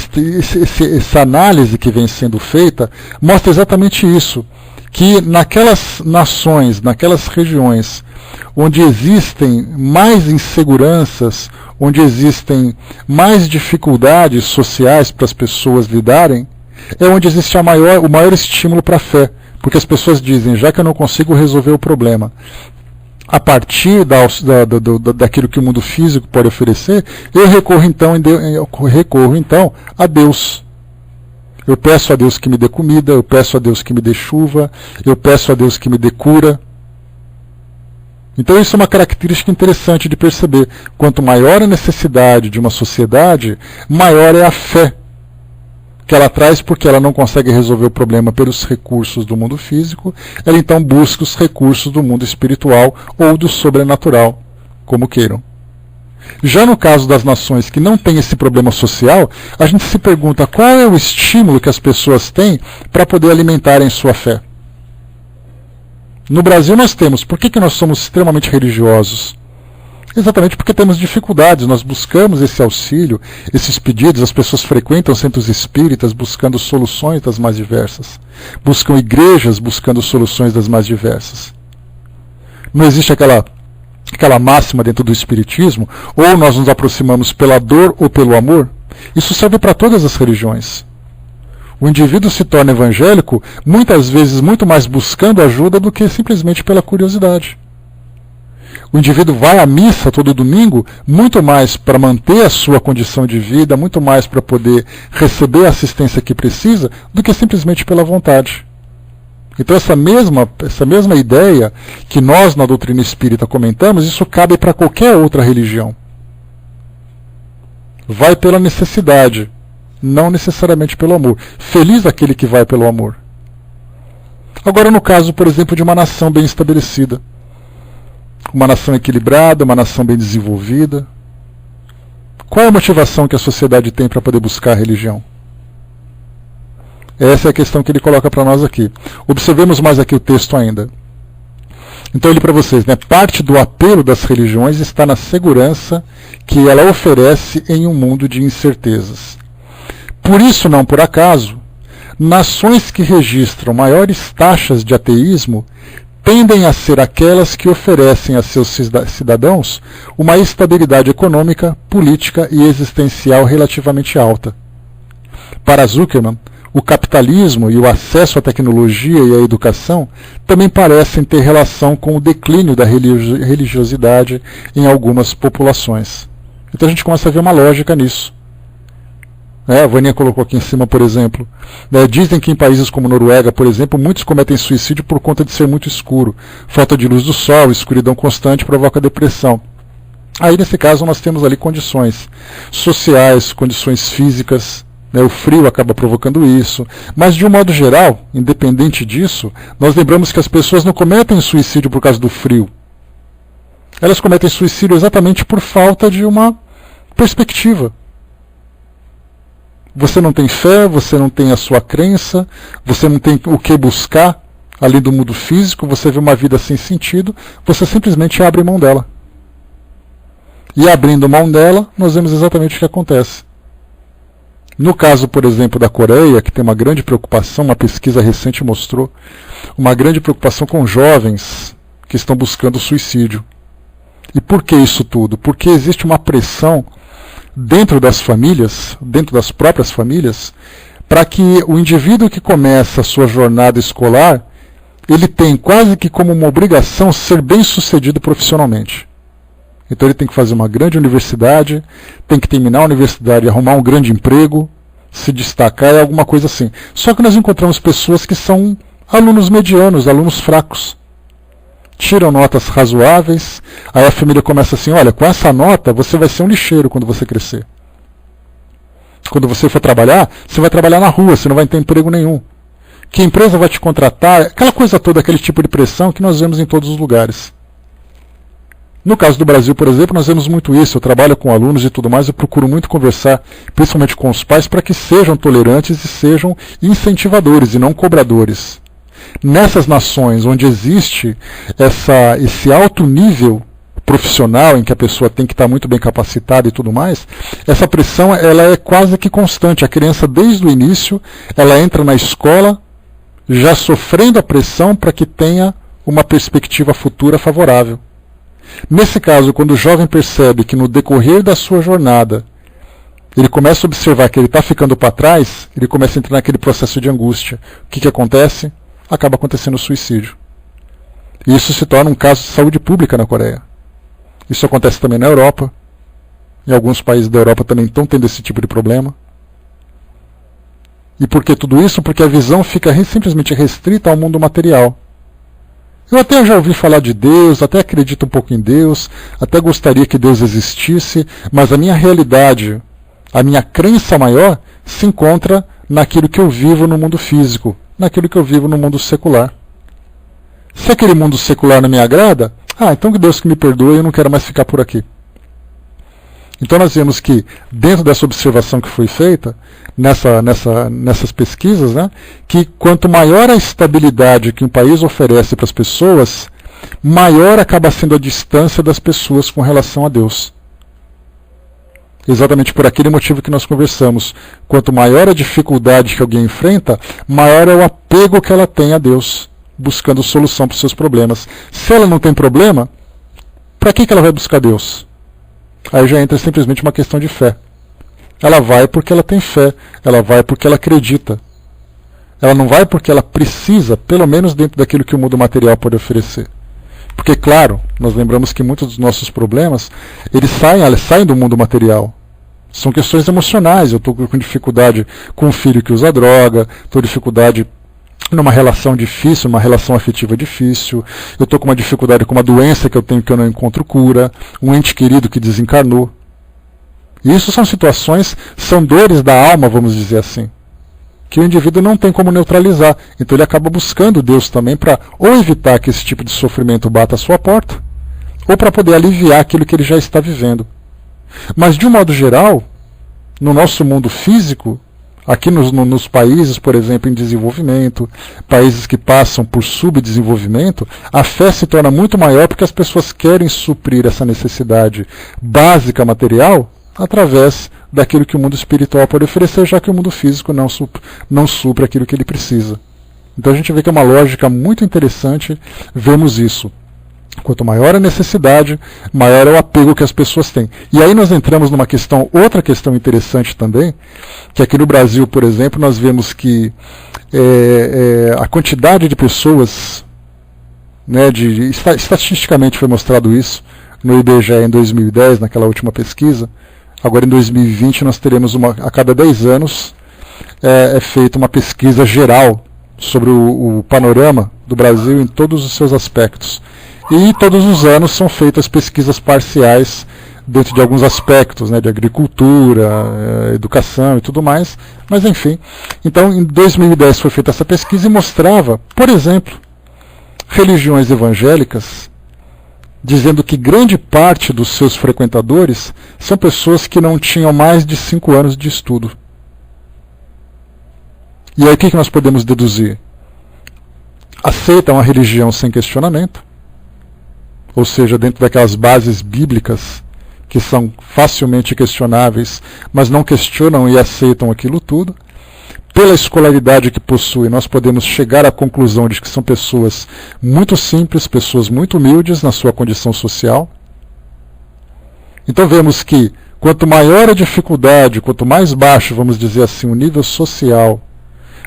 essa análise que vem sendo feita, mostra exatamente isso, que naquelas nações, naquelas regiões onde existem mais inseguranças, onde existem mais dificuldades sociais para as pessoas lidarem, é onde existe o maior estímulo para a fé. Porque as pessoas dizem, já que eu não consigo resolver o problema a partir daquilo que o mundo físico pode oferecer, eu recorro então a Deus. Eu peço a Deus que me dê comida, eu peço a Deus que me dê chuva, eu peço a Deus que me dê cura. Então isso é uma característica interessante de perceber. Quanto maior a necessidade de uma sociedade, maior é a fé que ela traz, porque ela não consegue resolver o problema pelos recursos do mundo físico, ela então busca os recursos do mundo espiritual ou do sobrenatural, como queiram. Já no caso das nações que não têm esse problema social, a gente se pergunta qual é o estímulo que as pessoas têm para poder alimentarem sua fé. No Brasil nós temos, por que nós somos extremamente religiosos? Exatamente porque temos dificuldades, nós buscamos esse auxílio, esses pedidos, as pessoas frequentam centros espíritas buscando soluções das mais diversas, buscam igrejas buscando soluções das mais diversas. Não existe aquela máxima dentro do espiritismo, ou nós nos aproximamos pela dor ou pelo amor. Isso serve para todas as religiões. O indivíduo se torna evangélico muitas vezes muito mais buscando ajuda do que simplesmente pela curiosidade. O indivíduo vai à missa todo domingo muito mais para manter a sua condição de vida, muito mais para poder receber a assistência que precisa, do que simplesmente pela vontade. Então essa mesma ideia que nós na doutrina espírita comentamos, isso cabe para qualquer outra religião. Vai pela necessidade, não necessariamente pelo amor. Feliz aquele que vai pelo amor. Agora no caso, por exemplo, de uma nação bem estabelecida, uma nação equilibrada, uma nação bem desenvolvida, qual é a motivação que a sociedade tem para poder buscar a religião? Essa é a questão que ele coloca para nós aqui. Observemos mais aqui o texto ainda. Então ele para vocês, parte do apelo das religiões está na segurança que ela oferece em um mundo de incertezas. Por isso, não por acaso, nações que registram maiores taxas de ateísmo tendem a ser aquelas que oferecem a seus cidadãos uma estabilidade econômica, política e existencial relativamente alta. Para Zuckerman, o capitalismo e o acesso à tecnologia e à educação também parecem ter relação com o declínio da religiosidade em algumas populações. Então a gente começa a ver uma lógica nisso. A Vânia colocou aqui em cima, por exemplo. Dizem que em países como Noruega, por exemplo, muitos cometem suicídio por conta de ser muito escuro. Falta de luz do sol, escuridão constante provoca depressão. Aí, nesse caso, nós temos ali condições sociais, condições físicas. O frio acaba provocando isso. Mas, de um modo geral, independente disso, nós lembramos que as pessoas não cometem suicídio por causa do frio. Elas cometem suicídio exatamente por falta de uma perspectiva. Você não tem fé, você não tem a sua crença, você não tem o que buscar além do mundo físico, você vê uma vida sem sentido, você simplesmente abre mão dela. E abrindo mão dela, nós vemos exatamente o que acontece. No caso, por exemplo, da Coreia, que tem uma grande preocupação, uma pesquisa recente mostrou, uma grande preocupação com jovens que estão buscando suicídio. E por que isso tudo? Porque existe uma pressão dentro das famílias, dentro das próprias famílias, para que o indivíduo que começa a sua jornada escolar, ele tem quase que como uma obrigação ser bem-sucedido profissionalmente. Então ele tem que fazer uma grande universidade, tem que terminar a universidade, arrumar um grande emprego, se destacar, é alguma coisa assim. Só que nós encontramos pessoas que são alunos medianos, alunos fracos. Tiram notas razoáveis, aí a família começa assim, olha, com essa nota você vai ser um lixeiro quando você crescer. Quando você for trabalhar, você vai trabalhar na rua, você não vai ter emprego nenhum. Que empresa vai te contratar? Aquela coisa toda, aquele tipo de pressão que nós vemos em todos os lugares. No caso do Brasil, por exemplo, nós vemos muito isso. Eu trabalho com alunos e tudo mais, eu procuro muito conversar, principalmente com os pais, para que sejam tolerantes e sejam incentivadores e não cobradores. Nessas nações onde existe esse alto nível profissional, em que a pessoa tem que estar muito bem capacitada e tudo mais, essa pressão ela é quase que constante. A criança, desde o início, ela entra na escola já sofrendo a pressão para que tenha uma perspectiva futura favorável. Nesse caso, quando o jovem percebe que no decorrer da sua jornada ele começa a observar que ele está ficando para trás, ele começa a entrar naquele processo de angústia. O que acontece? Acaba acontecendo o suicídio. E isso se torna um caso de saúde pública na Coreia. Isso acontece também na Europa. Em alguns países da Europa também estão tendo esse tipo de problema. E por que tudo isso? Porque a visão fica simplesmente restrita ao mundo material. Eu até já ouvi falar de Deus, até acredito um pouco em Deus, até gostaria que Deus existisse, mas a minha realidade, a minha crença maior, se encontra naquilo que eu vivo no mundo físico, naquilo que eu vivo no mundo secular. Se aquele mundo secular não me agrada, então que Deus que me perdoe, eu não quero mais ficar por aqui. Então nós vemos que, dentro dessa observação que foi feita, nessas pesquisas, que quanto maior a estabilidade que um país oferece para as pessoas, maior acaba sendo a distância das pessoas com relação a Deus. Exatamente por aquele motivo que nós conversamos. Quanto maior a dificuldade que alguém enfrenta, maior é o apego que ela tem a Deus, buscando solução para os seus problemas. Se ela não tem problema, para que ela vai buscar Deus? Aí já entra simplesmente uma questão de fé. Ela vai porque ela tem fé, ela vai porque ela acredita. Ela não vai porque ela precisa, pelo menos dentro daquilo que o mundo material pode oferecer. Porque, claro, nós lembramos que muitos dos nossos problemas, eles saem do mundo material. São questões emocionais. Eu estou com dificuldade com um filho que usa droga, estou com dificuldade numa relação difícil, uma relação afetiva difícil, eu estou com uma dificuldade com uma doença que eu tenho que eu não encontro cura, um ente querido que desencarnou. E isso são situações, são dores da alma, vamos dizer assim, que o indivíduo não tem como neutralizar. Então ele acaba buscando Deus também para ou evitar que esse tipo de sofrimento bata a sua porta, ou para poder aliviar aquilo que ele já está vivendo. Mas de um modo geral, no nosso mundo físico, aqui nos países, por exemplo, em desenvolvimento, países que passam por subdesenvolvimento, a fé se torna muito maior porque as pessoas querem suprir essa necessidade básica material através daquilo que o mundo espiritual pode oferecer, já que o mundo físico não supre aquilo que ele precisa. Então a gente vê que é uma lógica muito interessante vermos isso. Quanto maior a necessidade, maior é o apego que as pessoas têm. E aí nós entramos numa questão, outra questão interessante também, que aqui no Brasil, por exemplo, nós vemos que a quantidade de pessoas, né, estatisticamente foi mostrado isso no IBGE em 2010, naquela última pesquisa. Agora em 2020 nós teremos a cada 10 anos feita uma pesquisa geral sobre o panorama do Brasil em todos os seus aspectos. E todos os anos são feitas pesquisas parciais dentro de alguns aspectos, né, de agricultura, educação e tudo mais. Mas enfim, então em 2010 foi feita essa pesquisa e mostrava, por exemplo, religiões evangélicas dizendo que grande parte dos seus frequentadores são pessoas que não tinham mais de 5 anos de estudo. E aí o que nós podemos deduzir? Aceitam a religião sem questionamento, ou seja, dentro daquelas bases bíblicas que são facilmente questionáveis, mas não questionam e aceitam aquilo tudo. Pela escolaridade que possuem, nós podemos chegar à conclusão de que são pessoas muito simples, pessoas muito humildes na sua condição social. Então vemos que quanto maior a dificuldade, quanto mais baixo, vamos dizer assim, o nível social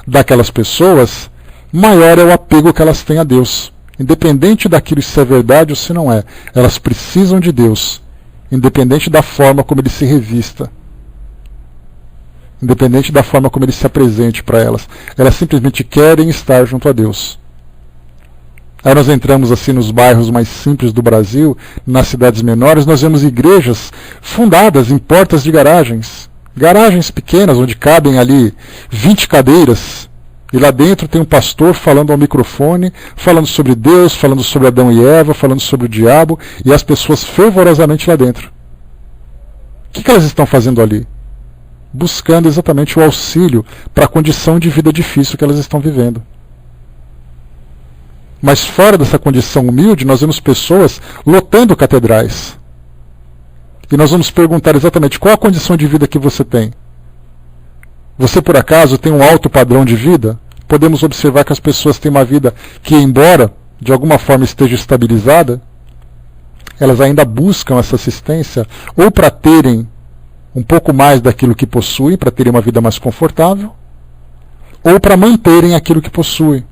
daquelas pessoas, maior é o apego que elas têm a Deus. Independente daquilo se é verdade ou se não é, elas precisam de Deus, independente da forma como ele se revista, independente da forma como ele se apresente para elas. Elas simplesmente querem estar junto a Deus. Aí nós entramos assim nos bairros mais simples do Brasil, nas cidades menores, nós vemos igrejas fundadas em portas de garagens pequenas, onde cabem ali 20 cadeiras, e lá dentro tem um pastor falando ao microfone, falando sobre Deus, falando sobre Adão e Eva, falando sobre o diabo, e as pessoas fervorosamente lá dentro. O que elas estão fazendo ali? Buscando exatamente o auxílio para a condição de vida difícil que elas estão vivendo. Mas fora dessa condição humilde, nós vemos pessoas lotando catedrais. E nós vamos perguntar exatamente qual a condição de vida que você tem. Você, por acaso, tem um alto padrão de vida? Podemos observar que as pessoas têm uma vida que, embora de alguma forma esteja estabilizada, elas ainda buscam essa assistência ou para terem um pouco mais daquilo que possuem, para terem uma vida mais confortável, ou para manterem aquilo que possuem.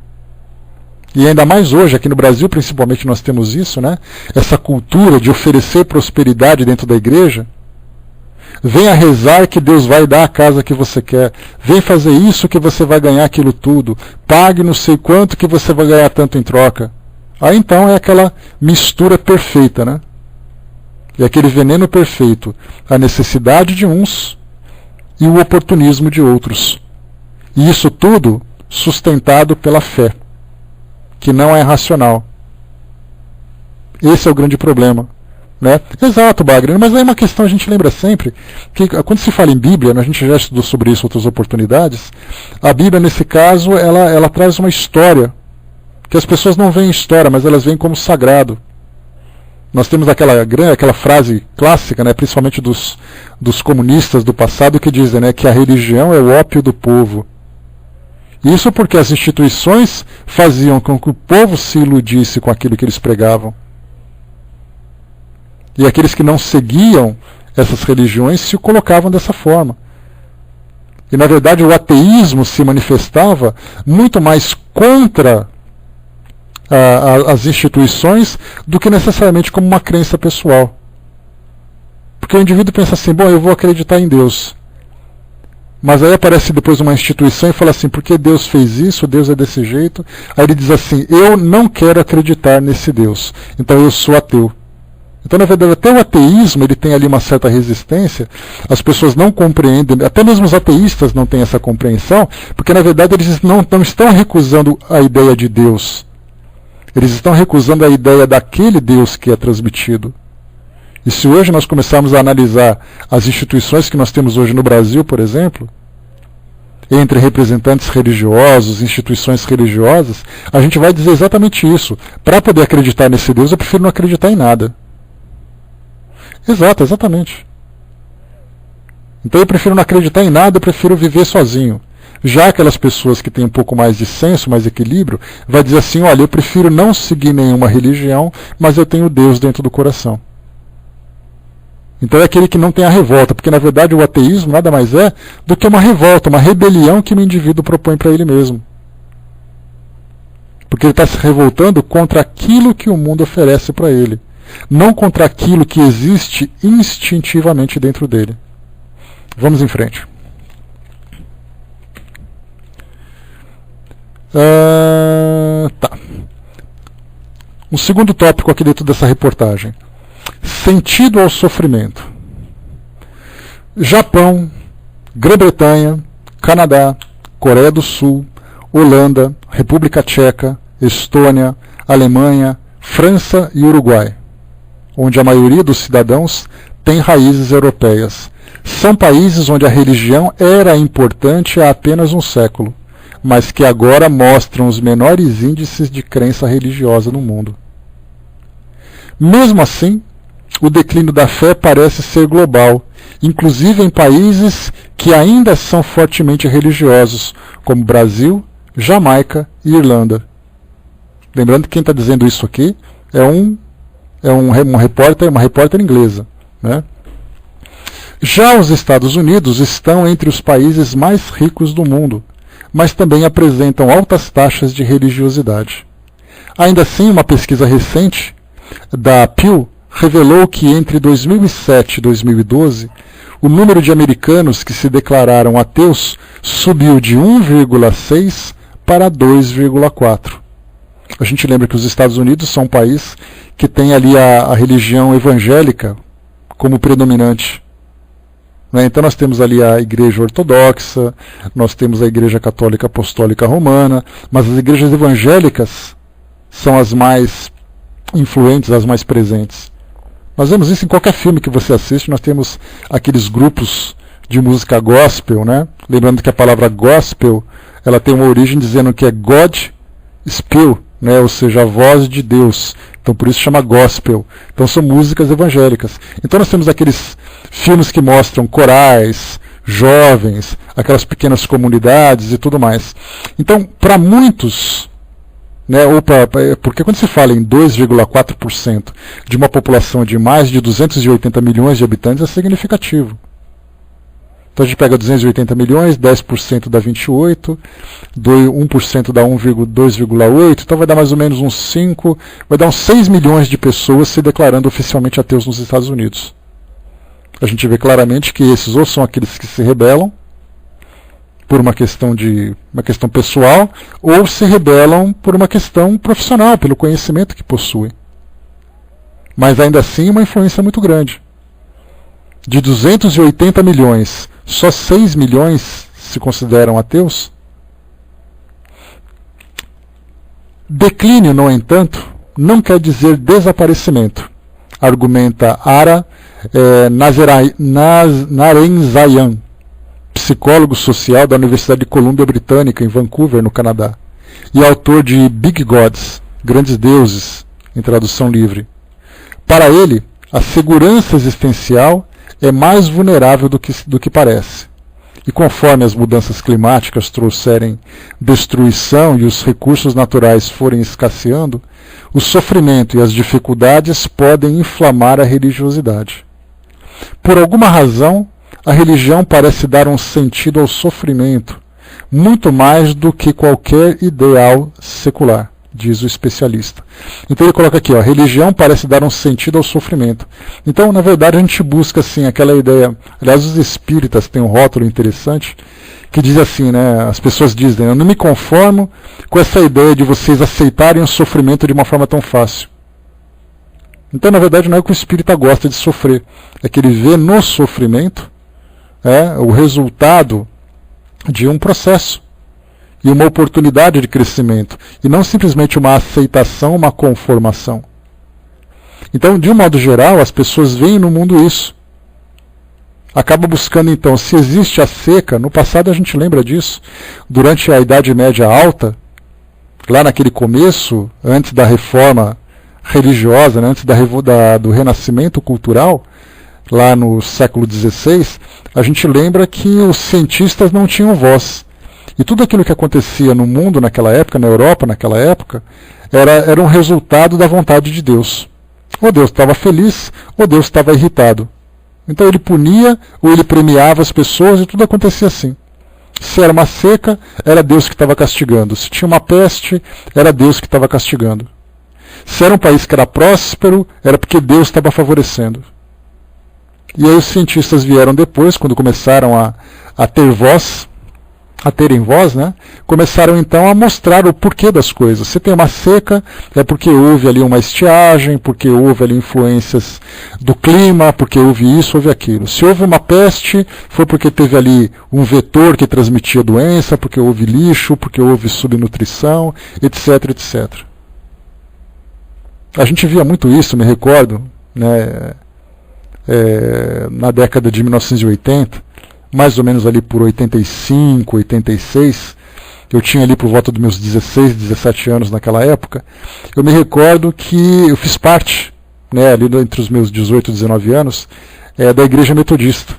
E ainda mais hoje, aqui no Brasil principalmente, nós temos isso, né? Essa cultura de oferecer prosperidade dentro da igreja. Venha rezar que Deus vai dar a casa que você quer. Vem fazer isso que você vai ganhar aquilo tudo. Pague não sei quanto que você vai ganhar tanto em troca. Aí então é aquela mistura perfeita, né? E aquele veneno perfeito. A necessidade de uns e o oportunismo de outros. E isso tudo sustentado pela fé, que não é racional. Esse é o grande problema. Né? Exato, Bagre, mas é uma questão, a gente lembra sempre que quando se fala em Bíblia, a gente já estudou sobre isso em outras oportunidades, a Bíblia nesse caso ela traz uma história Porque as pessoas não veem história, mas elas veem como sagrado. Nós temos aquela frase clássica, né, principalmente dos comunistas do passado, que dizem, né, que a religião é o ópio do povo. Isso porque as instituições faziam com que o povo se iludisse com aquilo que eles pregavam. E aqueles que não seguiam essas religiões se colocavam dessa forma. E na verdade o ateísmo se manifestava muito mais contra as instituições do que necessariamente como uma crença pessoal. Porque o indivíduo pensa assim, bom, eu vou acreditar em Deus. Mas aí aparece depois uma instituição e fala assim, porque Deus fez isso, Deus é desse jeito. Aí ele diz assim, eu não quero acreditar nesse Deus, então eu sou ateu. Então, na verdade, até o ateísmo ele tem ali uma certa resistência, as pessoas não compreendem, até mesmo os ateístas não têm essa compreensão, porque na verdade eles não estão recusando a ideia de Deus. Eles estão recusando a ideia daquele Deus que é transmitido. E se hoje nós começarmos a analisar as instituições que nós temos hoje no Brasil, por exemplo, entre representantes religiosos, instituições religiosas, a gente vai dizer exatamente isso. Para poder acreditar nesse Deus, eu prefiro não acreditar em nada. Exatamente. Então eu prefiro não acreditar em nada, eu prefiro viver sozinho. Já aquelas pessoas que têm um pouco mais de senso, mais equilíbrio, vai dizer assim, olha, eu prefiro não seguir nenhuma religião, mas eu tenho Deus dentro do coração. Então é aquele que não tem a revolta, porque na verdade o ateísmo nada mais é do que uma revolta, uma rebelião que o indivíduo propõe para ele mesmo. Porque ele está se revoltando contra aquilo que o mundo oferece para ele, não contra aquilo que existe instintivamente dentro dele. Vamos em frente. Tá. Um segundo tópico aqui dentro dessa reportagem. Sentido ao sofrimento. Japão, Grã-Bretanha, Canadá, Coreia do Sul, Holanda, República Tcheca, Estônia, Alemanha, França e Uruguai, onde a maioria dos cidadãos tem raízes europeias. São países onde a religião era importante há apenas um século, mas que agora mostram os menores índices de crença religiosa no mundo. Mesmo assim, o declínio da fé parece ser global, inclusive em países que ainda são fortemente religiosos, como Brasil, Jamaica e Irlanda. Lembrando que quem está dizendo isso aqui é uma repórter inglesa, né? Já os Estados Unidos estão entre os países mais ricos do mundo, mas também apresentam altas taxas de religiosidade. Ainda assim, uma pesquisa recente da Pew revelou que entre 2007 e 2012, o número de americanos que se declararam ateus subiu de 1,6 para 2,4. A gente lembra que os Estados Unidos são um país que tem ali a religião evangélica como predominante. Então nós temos ali a Igreja Ortodoxa, nós temos a Igreja Católica Apostólica Romana, mas as igrejas evangélicas são as mais influentes, as mais presentes. Nós vemos isso em qualquer filme que você assiste, nós temos aqueles grupos de música gospel, né? Lembrando que a palavra gospel, ela tem uma origem dizendo que é God Spiel, né? Ou seja, a voz de Deus. Então por isso chama gospel. Então são músicas evangélicas. Então nós temos aqueles filmes que mostram corais, jovens, aquelas pequenas comunidades e tudo mais. Então, para muitos, né, porque quando se fala em 2,4% de uma população de mais de 280 milhões de habitantes, é significativo. Então a gente pega 280 milhões, 10% dá 28, 1% dá 2,8, então vai dar mais ou menos uns 5, vai dar uns 6 milhões de pessoas se declarando oficialmente ateus nos Estados Unidos. A gente vê claramente que esses ou são aqueles que se rebelam por uma questão pessoal, ou se rebelam por uma questão profissional, pelo conhecimento que possuem. Mas ainda assim uma influência muito grande. De 280 milhões, só 6 milhões se consideram ateus. Declínio, no entanto, não quer dizer desaparecimento, argumenta Ara Narenzayan, psicólogo social da Universidade de Colômbia Britânica, em Vancouver, no Canadá. e autor de Big Gods, Grandes Deuses, em tradução livre. Para ele, a segurança existencial é mais vulnerável do que parece. E conforme as mudanças climáticas trouxerem destruição e os recursos naturais forem escasseando, o sofrimento e as dificuldades podem inflamar a religiosidade. Por alguma razão, a religião parece dar um sentido ao sofrimento, muito mais do que qualquer ideal secular, diz o especialista. Então ele coloca aqui, a religião parece dar um sentido ao sofrimento. Então, na verdade, a gente busca assim aquela ideia. Aliás, os espíritas têm um rótulo interessante que diz assim, né? As pessoas dizem: eu não me conformo com essa ideia de vocês aceitarem o sofrimento de uma forma tão fácil. Então, na verdade, não é que o espírita gosta de sofrer, é que ele vê no sofrimento o resultado de um processo e uma oportunidade de crescimento, e não simplesmente uma aceitação, uma conformação. Então, de um modo geral, as pessoas veem no mundo isso. Acaba buscando, então, se existe a seca. No passado a gente lembra disso, durante a Idade Média Alta, lá naquele começo, antes da reforma religiosa, né, antes do renascimento cultural, lá no século XVI, a gente lembra que os cientistas não tinham voz. E tudo aquilo que acontecia no mundo naquela época, na Europa naquela época, era um resultado da vontade de Deus. Ou Deus estava feliz, ou Deus estava irritado. Então ele punia ou ele premiava as pessoas e tudo acontecia assim. Se era uma seca, era Deus que estava castigando. Se tinha uma peste, era Deus que estava castigando. Se era um país que era próspero, era porque Deus estava favorecendo. E aí os cientistas vieram depois, quando começaram a terem voz, né? Começaram então a mostrar o porquê das coisas. Se tem uma seca, é porque houve ali uma estiagem, porque houve ali influências do clima, porque houve isso, houve aquilo. Se houve uma peste, foi porque teve ali um vetor que transmitia doença, porque houve lixo, porque houve subnutrição, etc, etc. A gente via muito isso, me recordo, né? Na década de 1980, mais ou menos ali por 85, 86, eu tinha ali por volta dos meus 16, 17 anos naquela época, eu me recordo que eu fiz parte, né, ali entre os meus 18 e 19 anos, da Igreja Metodista.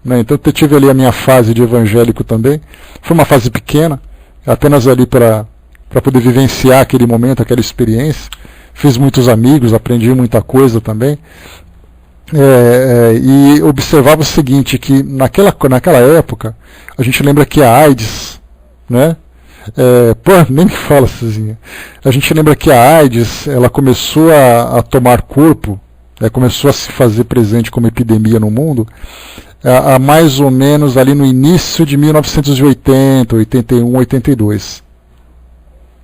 Né, então eu tive ali a minha fase de evangélico também, foi uma fase pequena, apenas ali para poder vivenciar aquele momento, aquela experiência, fiz muitos amigos, aprendi muita coisa também. E observava o seguinte, que naquela época, a gente lembra que a AIDS, né? Nem me fala, Cezinha. A gente lembra que a AIDS, ela começou a tomar corpo, começou a se fazer presente como epidemia no mundo, a mais ou menos ali no início de 1980, 81, 82.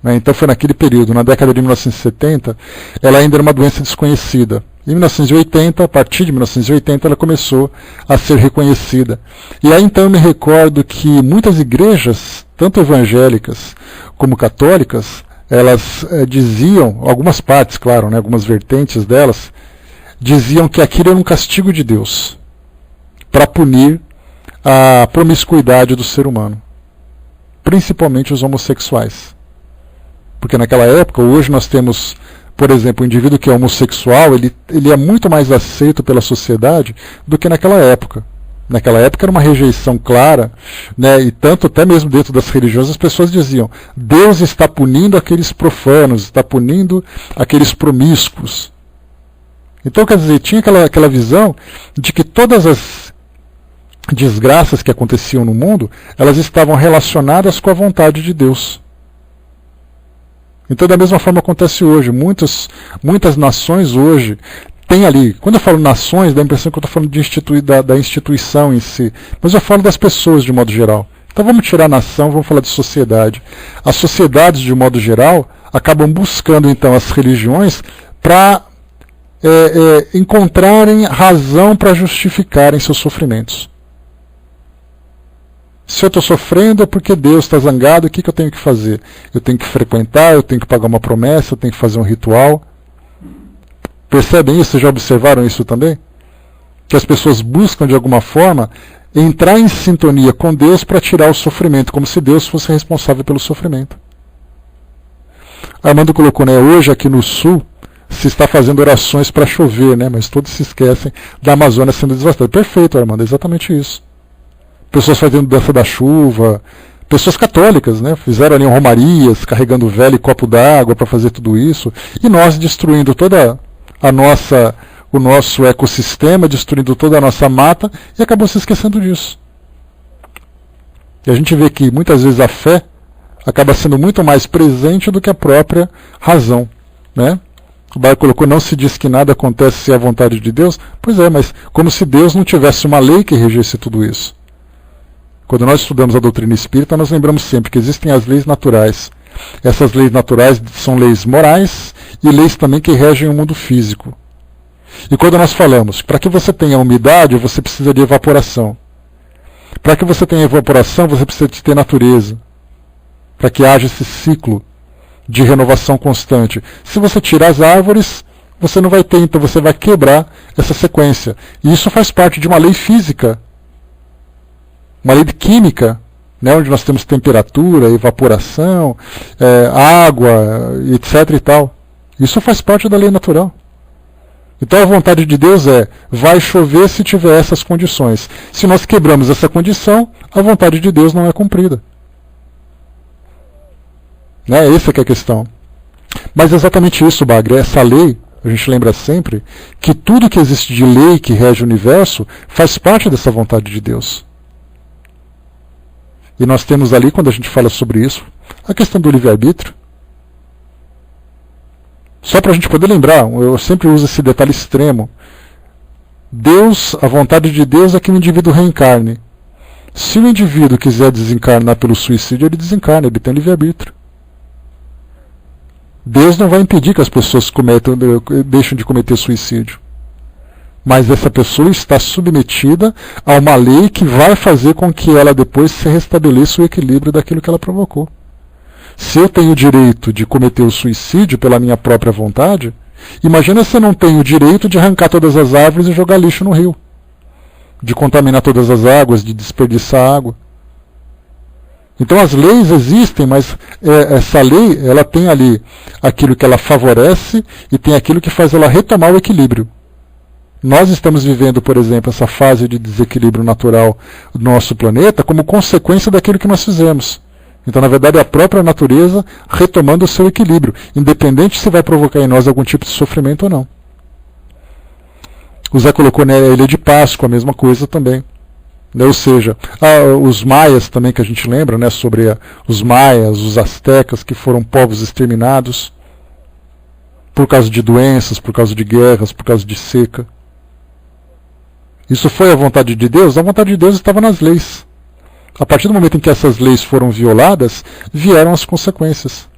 Então foi naquele período, na década de 1970, ela ainda era uma doença desconhecida. Em 1980, a partir de 1980, ela começou a ser reconhecida. E aí então eu me recordo que muitas igrejas, tanto evangélicas como católicas, elas diziam, algumas partes, claro, né, algumas vertentes delas, diziam que aquilo era um castigo de Deus para punir a promiscuidade do ser humano, principalmente os homossexuais. Porque naquela época, hoje nós temos, por exemplo, o indivíduo que é homossexual, ele é muito mais aceito pela sociedade do que naquela época. Naquela época era uma rejeição clara, né, e tanto até mesmo dentro das religiões as pessoas diziam: Deus está punindo aqueles profanos, está punindo aqueles promíscuos. Então, quer dizer, tinha aquela visão de que todas as desgraças que aconteciam no mundo, elas estavam relacionadas com a vontade de Deus. Então, da mesma forma acontece hoje. Muitas nações hoje têm ali, quando eu falo nações, dá a impressão que eu estou falando da instituição em si, mas eu falo das pessoas de modo geral. Então vamos tirar a nação, vamos falar de sociedade. As sociedades, de modo geral, acabam buscando então as religiões para encontrarem razão para justificarem seus sofrimentos. Se eu estou sofrendo é porque Deus está zangado, o que eu tenho que fazer? Eu tenho que frequentar, eu tenho que pagar uma promessa, eu tenho que fazer um ritual. Percebem isso? Já observaram isso também? Que as pessoas buscam, de alguma forma, entrar em sintonia com Deus para tirar o sofrimento, como se Deus fosse responsável pelo sofrimento. Armando colocou, né, hoje aqui no sul se está fazendo orações para chover, né, mas todos se esquecem da Amazônia sendo devastada. Perfeito, Armando, é exatamente isso. Pessoas fazendo dança da chuva, pessoas católicas, né, fizeram ali romarias, carregando vela e copo d'água para fazer tudo isso, e nós destruindo toda o nosso ecossistema, destruindo toda a nossa mata, e acabou se esquecendo disso. E a gente vê que muitas vezes a fé acaba sendo muito mais presente do que a própria razão, né? O Baio colocou, não se diz que nada acontece se é a vontade de Deus. Pois é, mas como se Deus não tivesse uma lei que regesse tudo isso. Quando nós estudamos a doutrina espírita, nós lembramos sempre que existem as leis naturais. Essas leis naturais são leis morais e leis também que regem o mundo físico. E quando nós falamos, para que você tenha umidade, você precisa de evaporação. Para que você tenha evaporação, você precisa de ter natureza. Para que haja esse ciclo de renovação constante. Se você tirar as árvores, você não vai ter, então você vai quebrar essa sequência. E isso faz parte de uma lei física, uma lei de química, né, onde nós temos temperatura, evaporação, água, etc. e tal. Isso faz parte da lei natural. Então a vontade de Deus vai chover se tiver essas condições. Se nós quebramos essa condição, a vontade de Deus não é cumprida. Né? Essa que é a questão. Mas é exatamente isso, Bagre. Essa lei, a gente lembra sempre, que tudo que existe de lei que rege o universo faz parte dessa vontade de Deus. E nós temos ali, quando a gente fala sobre isso, a questão do livre-arbítrio. Só para a gente poder lembrar, eu sempre uso esse detalhe extremo. Deus, a vontade de Deus é que o indivíduo reencarne. Se o indivíduo quiser desencarnar pelo suicídio, ele desencarna, ele tem livre-arbítrio. Deus não vai impedir que as pessoas deixem de cometer suicídio. Mas essa pessoa está submetida a uma lei que vai fazer com que ela depois se restabeleça o equilíbrio daquilo que ela provocou. Se eu tenho o direito de cometer o suicídio pela minha própria vontade, imagina se eu não tenho o direito de arrancar todas as árvores e jogar lixo no rio, de contaminar todas as águas, de desperdiçar água. Então as leis existem, mas essa lei ela tem ali aquilo que ela favorece e tem aquilo que faz ela retomar o equilíbrio. Nós estamos vivendo, por exemplo, essa fase de desequilíbrio natural do nosso planeta como consequência daquilo que nós fizemos. Então, na verdade, é a própria natureza retomando o seu equilíbrio, independente se vai provocar em nós algum tipo de sofrimento ou não. O Zé colocou na Ilha de Páscoa, a mesma coisa também. Ou seja, os maias também, que a gente lembra, né, sobre os maias, os astecas, que foram povos exterminados por causa de doenças, por causa de guerras, por causa de seca. Isso foi a vontade de Deus? A vontade de Deus estava nas leis. A partir do momento em que essas leis foram violadas, vieram as consequências.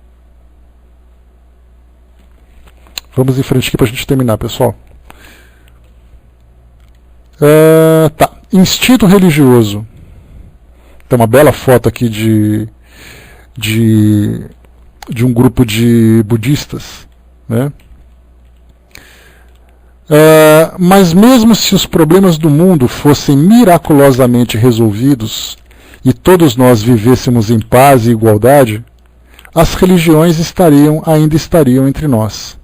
Vamos em frente aqui para a gente terminar, pessoal. Tá. Instinto religioso. Tem uma bela foto aqui de um grupo de budistas, né? Mas mesmo se os problemas do mundo fossem miraculosamente resolvidos e todos nós vivêssemos em paz e igualdade, as religiões ainda estariam entre nós.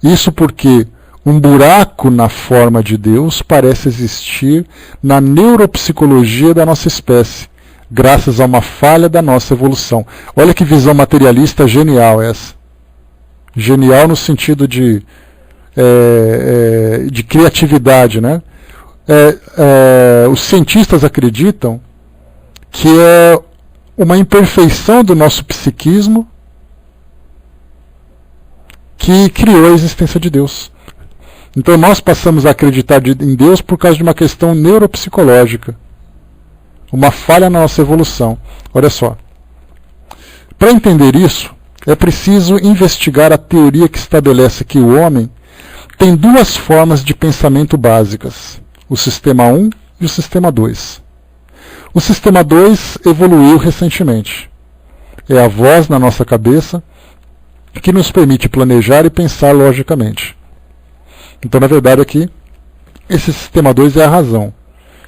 Isso porque um buraco na forma de Deus parece existir na neuropsicologia da nossa espécie, graças a uma falha da nossa evolução. Olha que visão materialista genial essa. Genial no sentido de criatividade, né? Os cientistas acreditam que é uma imperfeição do nosso psiquismo que criou a existência de Deus. Então nós passamos a acreditar em Deus por causa de uma questão neuropsicológica, uma falha na nossa evolução. Olha só. Para entender isso, é preciso investigar a teoria que estabelece que o homem tem duas formas de pensamento básicas, o sistema 1 e o sistema 2. O sistema 2 evoluiu recentemente. É a voz na nossa cabeça que nos permite planejar e pensar logicamente. Então, na verdade, aqui, esse sistema 2 é a razão,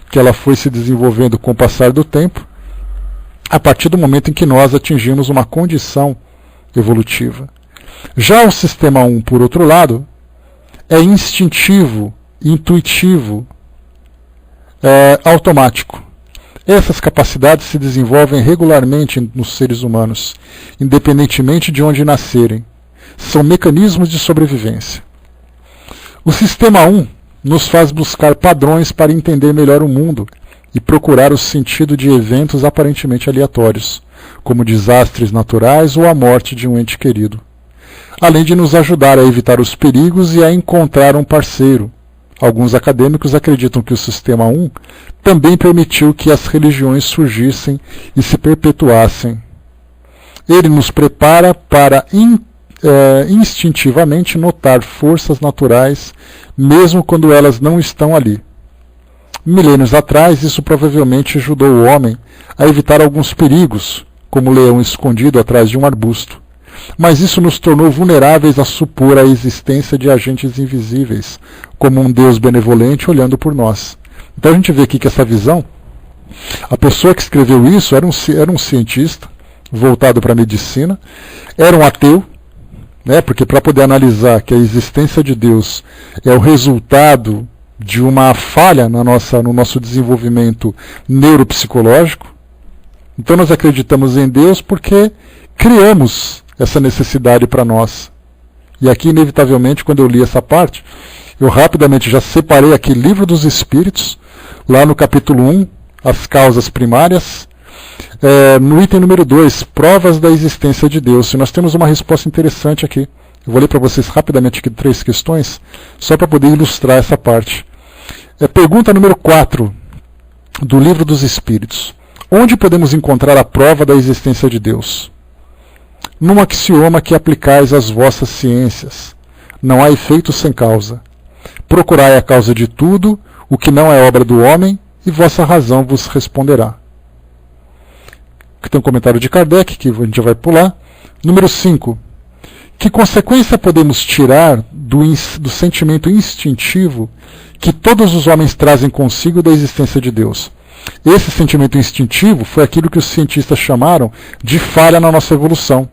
que ela foi se desenvolvendo com o passar do tempo, a partir do momento em que nós atingimos uma condição evolutiva. Já o sistema 1, por outro lado, é instintivo, intuitivo, automático. Essas capacidades se desenvolvem regularmente nos seres humanos, independentemente de onde nascerem. São mecanismos de sobrevivência. O sistema 1 nos faz buscar padrões para entender melhor o mundo e procurar o sentido de eventos aparentemente aleatórios, como desastres naturais ou a morte de um ente querido, além de nos ajudar a evitar os perigos e a encontrar um parceiro. Alguns acadêmicos acreditam que o sistema 1 também permitiu que as religiões surgissem e se perpetuassem. Ele nos prepara para instintivamente notar forças naturais, mesmo quando elas não estão ali. Milênios atrás, isso provavelmente ajudou o homem a evitar alguns perigos, como o leão escondido atrás de um arbusto. Mas isso nos tornou vulneráveis a supor a existência de agentes invisíveis, como um Deus benevolente olhando por nós. Então a gente vê aqui que essa visão, a pessoa que escreveu isso era um cientista, voltado para a medicina, era um ateu, né, porque para poder analisar que a existência de Deus é o resultado de uma falha no nosso desenvolvimento neuropsicológico, então nós acreditamos em Deus porque criamos essa necessidade para nós. E aqui, inevitavelmente, quando eu li essa parte, eu rapidamente já separei aqui Livro dos Espíritos, lá no capítulo 1, as causas primárias, no item número 2, provas da existência de Deus. E nós temos uma resposta interessante aqui. Eu vou ler para vocês rapidamente aqui 3 questões, só para poder ilustrar essa parte. Pergunta número 4, do Livro dos Espíritos. Onde podemos encontrar a prova da existência de Deus? Num axioma que aplicais às vossas ciências. Não há efeito sem causa. Procurai a causa de tudo, o que não é obra do homem, e vossa razão vos responderá. Aqui tem um comentário de Kardec, que a gente já vai pular. Número 5. Que consequência podemos tirar do sentimento instintivo que todos os homens trazem consigo da existência de Deus? Esse sentimento instintivo foi aquilo que os cientistas chamaram de falha na nossa evolução.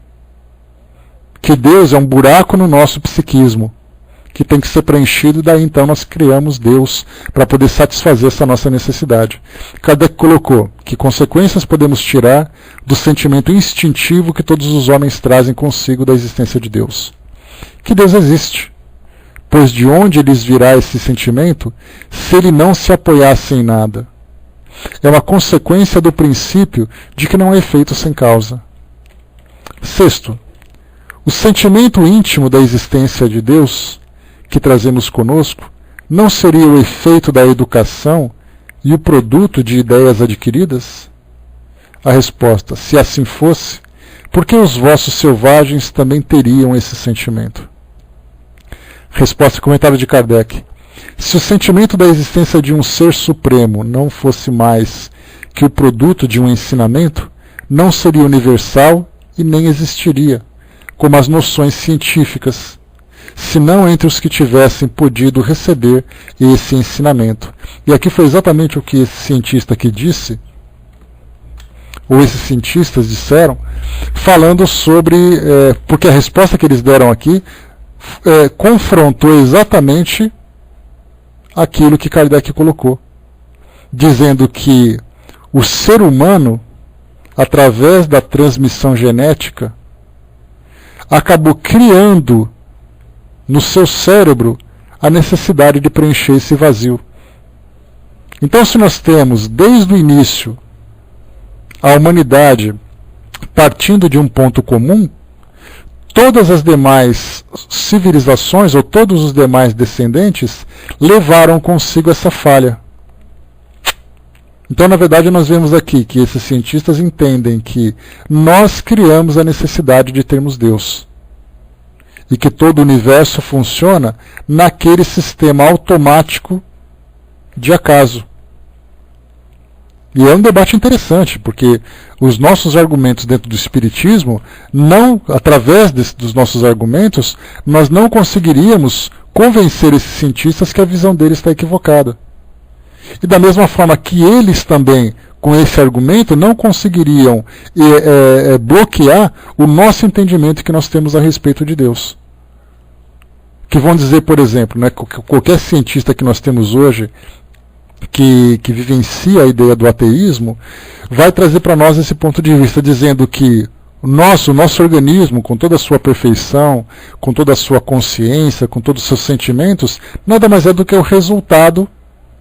Que Deus é um buraco no nosso psiquismo, que tem que ser preenchido, e daí então nós criamos Deus para poder satisfazer essa nossa necessidade. Kardec colocou: que consequências podemos tirar do sentimento instintivo que todos os homens trazem consigo da existência de Deus? Que Deus existe, pois de onde lhes virá esse sentimento se ele não se apoiasse em nada? É uma consequência do princípio de que não há efeito sem causa. 6. O sentimento íntimo da existência de Deus que trazemos conosco não seria o efeito da educação e o produto de ideias adquiridas? A resposta: se assim fosse, por que os vossos selvagens também teriam esse sentimento? Resposta: comentário de Kardec. Se o sentimento da existência de um ser supremo não fosse mais que o produto de um ensinamento, não seria universal e nem existiria, como as noções científicas, senão entre os que tivessem podido receber esse ensinamento. E aqui foi exatamente o que esse cientista aqui disse, ou esses cientistas disseram, falando sobre, porque a resposta que eles deram aqui confrontou exatamente aquilo que Kardec colocou, dizendo que o ser humano, através da transmissão genética, acabou criando no seu cérebro a necessidade de preencher esse vazio. Então, se nós temos, desde o início, a humanidade partindo de um ponto comum, todas as demais civilizações, ou todos os demais descendentes, levaram consigo essa falha. Então, na verdade, nós vemos aqui que esses cientistas entendem que nós criamos a necessidade de termos Deus. E que todo o universo funciona naquele sistema automático de acaso. E é um debate interessante, porque os nossos argumentos dentro do Espiritismo, através dos nossos argumentos, nós não conseguiríamos convencer esses cientistas que a visão deles está equivocada. E da mesma forma que eles também, com esse argumento, não conseguiriam bloquear o nosso entendimento que nós temos a respeito de Deus. Que vão dizer, por exemplo, né, qualquer cientista que nós temos hoje que vivencia a ideia do ateísmo, vai trazer para nós esse ponto de vista, dizendo que o nosso organismo, com toda a sua perfeição, com toda a sua consciência, com todos os seus sentimentos, nada mais é do que o resultado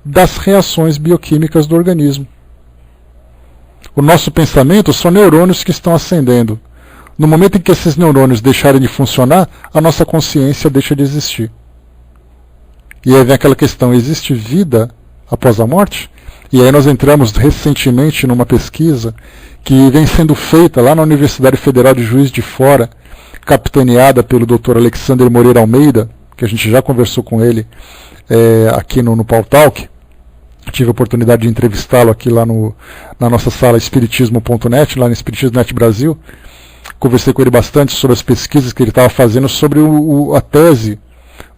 das reações bioquímicas do organismo. O nosso pensamento são neurônios que estão acendendo. No momento em que esses neurônios deixarem de funcionar, a nossa consciência deixa de existir. E aí vem aquela questão, existe vida após a morte? E aí nós entramos recentemente numa pesquisa que vem sendo feita lá na Universidade Federal de Juiz de Fora, capitaneada pelo Dr. Alexander Moreira Almeida, que a gente já conversou com ele aqui no Pautalk. Tive a oportunidade de entrevistá-lo aqui lá na nossa sala espiritismo.net, lá no Espiritismo.net Brasil. Conversei com ele bastante sobre as pesquisas que ele estava fazendo sobre a tese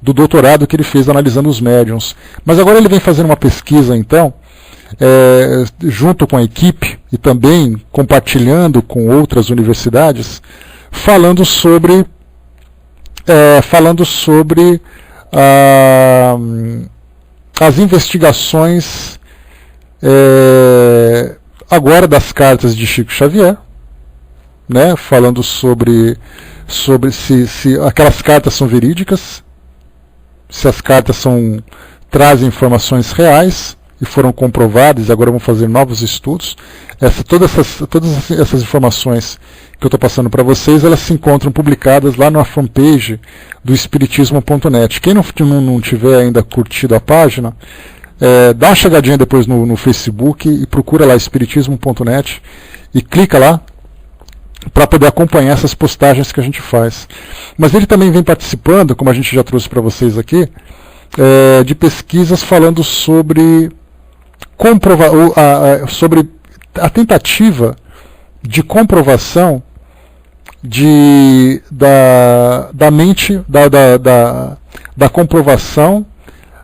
do doutorado que ele fez analisando os médiuns. Mas agora ele vem fazendo uma pesquisa, então, junto com a equipe e também compartilhando com outras universidades, falando sobre as investigações agora das cartas de Chico Xavier, né, falando sobre se aquelas cartas são verídicas, se as cartas trazem informações reais e foram comprovadas, e agora vão fazer novos estudos. Todas essas informações que eu estou passando para vocês, elas se encontram publicadas lá na fanpage do Espiritismo.net. Quem não tiver ainda curtido a página, dá uma chegadinha depois no Facebook e procura lá Espiritismo.net e clica lá para poder acompanhar essas postagens que a gente faz. Mas ele também vem participando, como a gente já trouxe para vocês aqui, de pesquisas falando sobre sobre a tentativa de comprovação da mente, da comprovação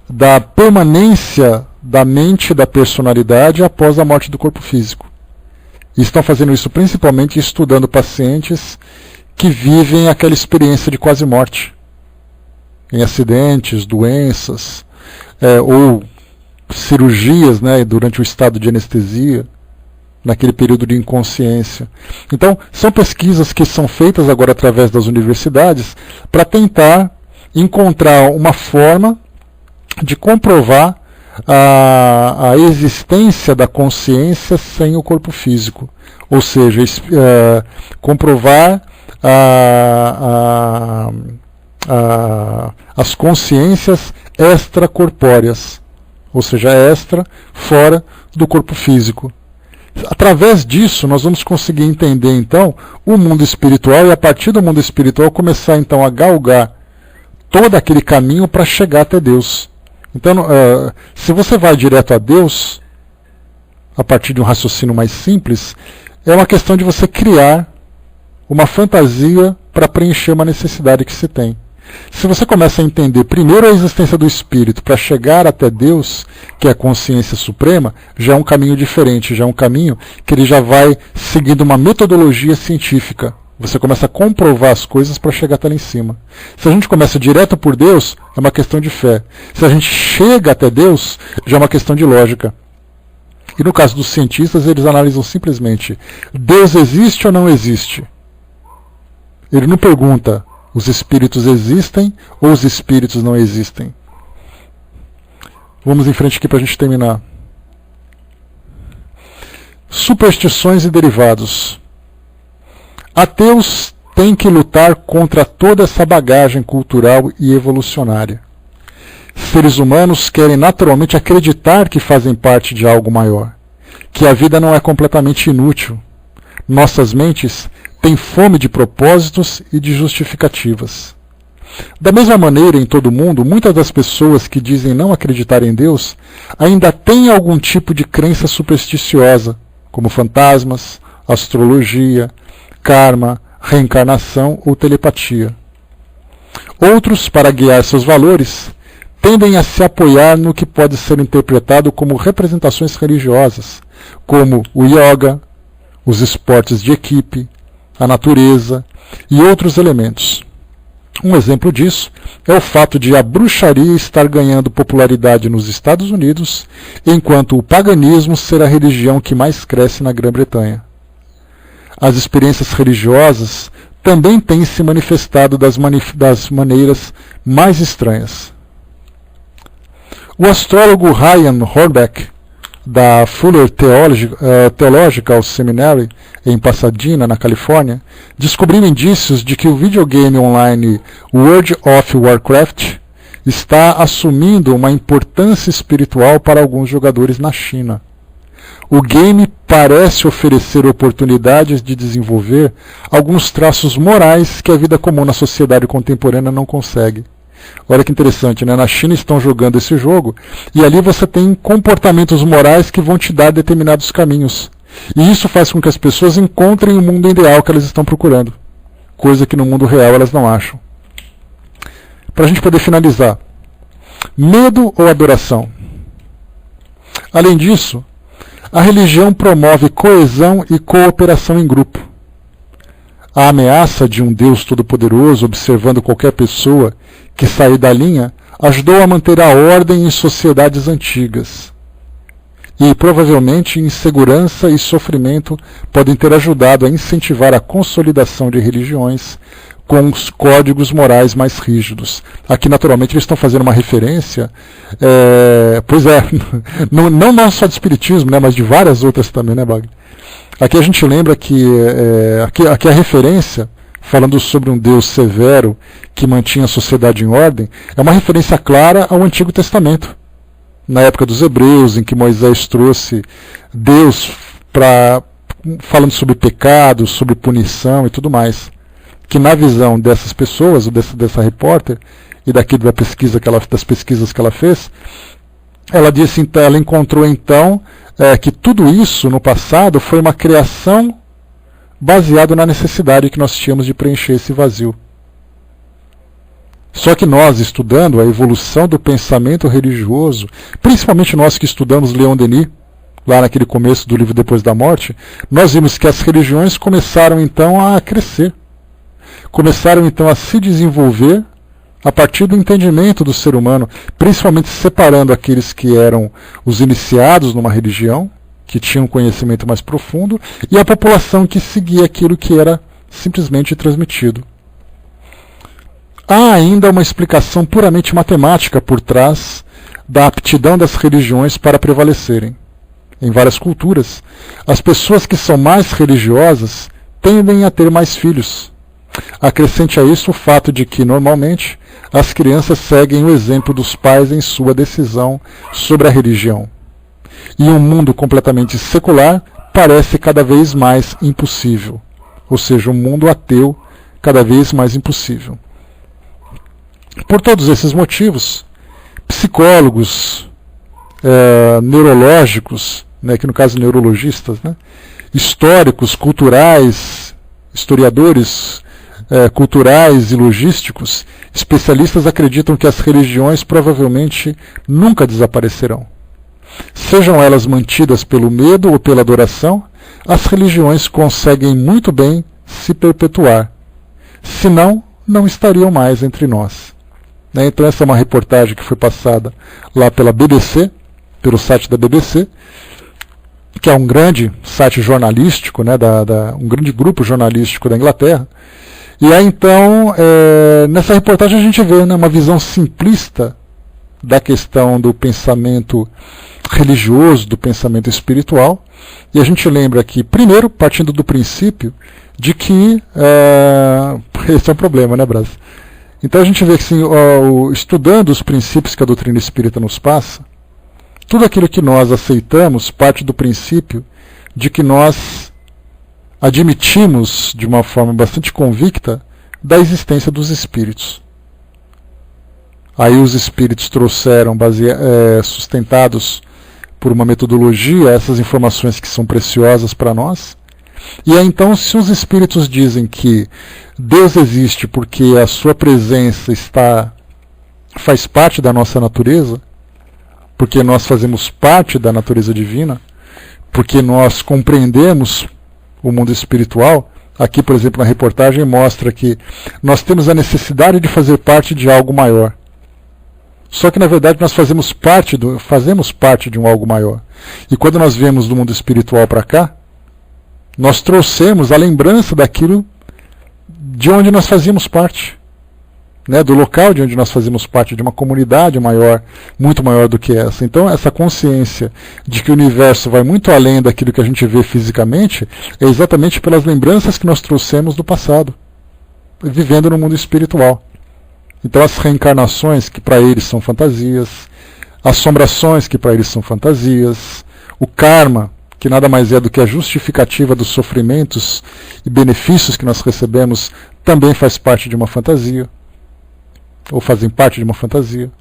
da permanência da mente, da personalidade após a morte do corpo físico. E estão fazendo isso principalmente estudando pacientes que vivem aquela experiência de quase morte, em acidentes, doenças, ou cirurgias, né, durante o estado de anestesia, naquele período de inconsciência. Então, são pesquisas que são feitas agora através das universidades para tentar encontrar uma forma de comprovar a existência da consciência sem o corpo físico. Ou seja, comprovar as consciências extracorpóreas. Ou seja, fora do corpo físico. Através disso, nós vamos conseguir entender, então, o mundo espiritual e, a partir do mundo espiritual, começar, então, a galgar todo aquele caminho para chegar até Deus. Então, se você vai direto a Deus, a partir de um raciocínio mais simples, é uma questão de você criar uma fantasia para preencher uma necessidade que se tem. Se você começa a entender primeiro a existência do Espírito para chegar até Deus, que é a consciência suprema, já é um caminho diferente, já é um caminho que ele já vai seguindo uma metodologia científica. Você começa a comprovar as coisas para chegar até lá em cima. Se a gente começa direto por Deus, é uma questão de fé. Se a gente chega até Deus, já é uma questão de lógica. E no caso dos cientistas, eles analisam simplesmente: Deus existe ou não existe? Ele não pergunta: os espíritos existem ou os espíritos não existem? Vamos em frente aqui para a gente terminar. Superstições e derivados. Ateus têm que lutar contra toda essa bagagem cultural e evolucionária. Seres humanos querem naturalmente acreditar que fazem parte de algo maior, que a vida não é completamente inútil. Nossas mentes têm fome de propósitos e de justificativas. Da mesma maneira, em todo o mundo, muitas das pessoas que dizem não acreditar em Deus ainda têm algum tipo de crença supersticiosa, como fantasmas, astrologia, karma, reencarnação ou telepatia. Outros, para guiar seus valores, tendem a se apoiar no que pode ser interpretado como representações religiosas, como o yoga, os esportes de equipe, a natureza e outros elementos. Um exemplo disso é o fato de a bruxaria estar ganhando popularidade nos Estados Unidos, enquanto o paganismo ser a religião que mais cresce na Grã-Bretanha. As experiências religiosas também têm se manifestado das maneiras mais estranhas. O astrólogo Ryan Hornbeck, da Fuller Theological Seminary, em Pasadena, na Califórnia, descobriu indícios de que o videogame online World of Warcraft está assumindo uma importância espiritual para alguns jogadores na China. O game parece oferecer oportunidades de desenvolver alguns traços morais que a vida comum na sociedade contemporânea não consegue. Olha que interessante, né? Na China estão jogando esse jogo e ali você tem comportamentos morais que vão te dar determinados caminhos. E isso faz com que as pessoas encontrem o mundo ideal que elas estão procurando, coisa que no mundo real elas não acham. Para a gente poder finalizar, medo ou adoração? Além disso, a religião promove coesão e cooperação em grupo. A ameaça de um Deus todo-poderoso observando qualquer pessoa que sair da linha ajudou a manter a ordem em sociedades antigas. E provavelmente insegurança e sofrimento podem ter ajudado a incentivar a consolidação de religiões com os códigos morais mais rígidos. Aqui, naturalmente, eles estão fazendo uma referência, não só de espiritismo, né, mas de várias outras também, né, Bagni? Aqui a gente lembra que aqui a referência, falando sobre um Deus severo que mantinha a sociedade em ordem, é uma referência clara ao Antigo Testamento. Na época dos hebreus, em que Moisés trouxe Deus falando sobre pecado, sobre punição e tudo mais. Que na visão dessas pessoas, dessa repórter, e das pesquisas que ela fez, ela disse, então, ela encontrou então que tudo isso no passado foi uma criação baseada na necessidade que nós tínhamos de preencher esse vazio. Só que nós, estudando a evolução do pensamento religioso, principalmente nós que estudamos Leon Denis, lá naquele começo do livro Depois da Morte, nós vimos que as religiões começaram então a crescer. Começaram então a se desenvolver a partir do entendimento do ser humano, principalmente separando aqueles que eram os iniciados numa religião, que tinham um conhecimento mais profundo, e a população que seguia aquilo que era simplesmente transmitido. Há ainda uma explicação puramente matemática por trás da aptidão das religiões para prevalecerem. Em várias culturas, as pessoas que são mais religiosas tendem a ter mais filhos. Acrescente a isso o fato de que, normalmente, as crianças seguem o exemplo dos pais em sua decisão sobre a religião. E um mundo completamente secular parece cada vez mais impossível. Ou seja, um mundo ateu cada vez mais impossível. Por todos esses motivos, psicólogos, neurológicos, né, que no caso neurologistas, né, históricos, culturais, historiadores culturais e logísticos, especialistas acreditam que as religiões provavelmente nunca desaparecerão. Sejam elas mantidas pelo medo ou pela adoração, as religiões conseguem muito bem se perpetuar. Senão, não estariam mais entre nós. Então essa é uma reportagem que foi passada lá pela BBC, pelo site da BBC, que é um grande site jornalístico, né, um grande grupo jornalístico da Inglaterra. E aí então, nessa reportagem a gente vê, né, uma visão simplista da questão do pensamento religioso, do pensamento espiritual. E a gente lembra aqui, primeiro, partindo do princípio de que esse é um problema, né, Brás? Então a gente vê que, assim, estudando os princípios que a doutrina espírita nos passa, tudo aquilo que nós aceitamos parte do princípio de que nós admitimos de uma forma bastante convicta da existência dos espíritos. Aí os espíritos trouxeram, sustentados por uma metodologia, essas informações que são preciosas para nós. E aí então, se os espíritos dizem que Deus existe porque a sua presença faz parte da nossa natureza, porque nós fazemos parte da natureza divina, porque nós compreendemos o mundo espiritual. Aqui, por exemplo, na reportagem mostra que nós temos a necessidade de fazer parte de algo maior. Só que, na verdade, nós fazemos parte de um algo maior. E quando nós viemos do mundo espiritual para cá, nós trouxemos a lembrança daquilo de onde nós fazíamos parte. Né, do local de onde nós fazemos parte, de uma comunidade maior, muito maior do que essa. Então, essa consciência de que o universo vai muito além daquilo que a gente vê fisicamente, é exatamente pelas lembranças que nós trouxemos do passado, vivendo no mundo espiritual. Então, as reencarnações, que para eles são fantasias, assombrações, que para eles são fantasias, o karma, que nada mais é do que a justificativa dos sofrimentos e benefícios que nós recebemos, também faz parte de uma fantasia, ou fazem parte de uma fantasia.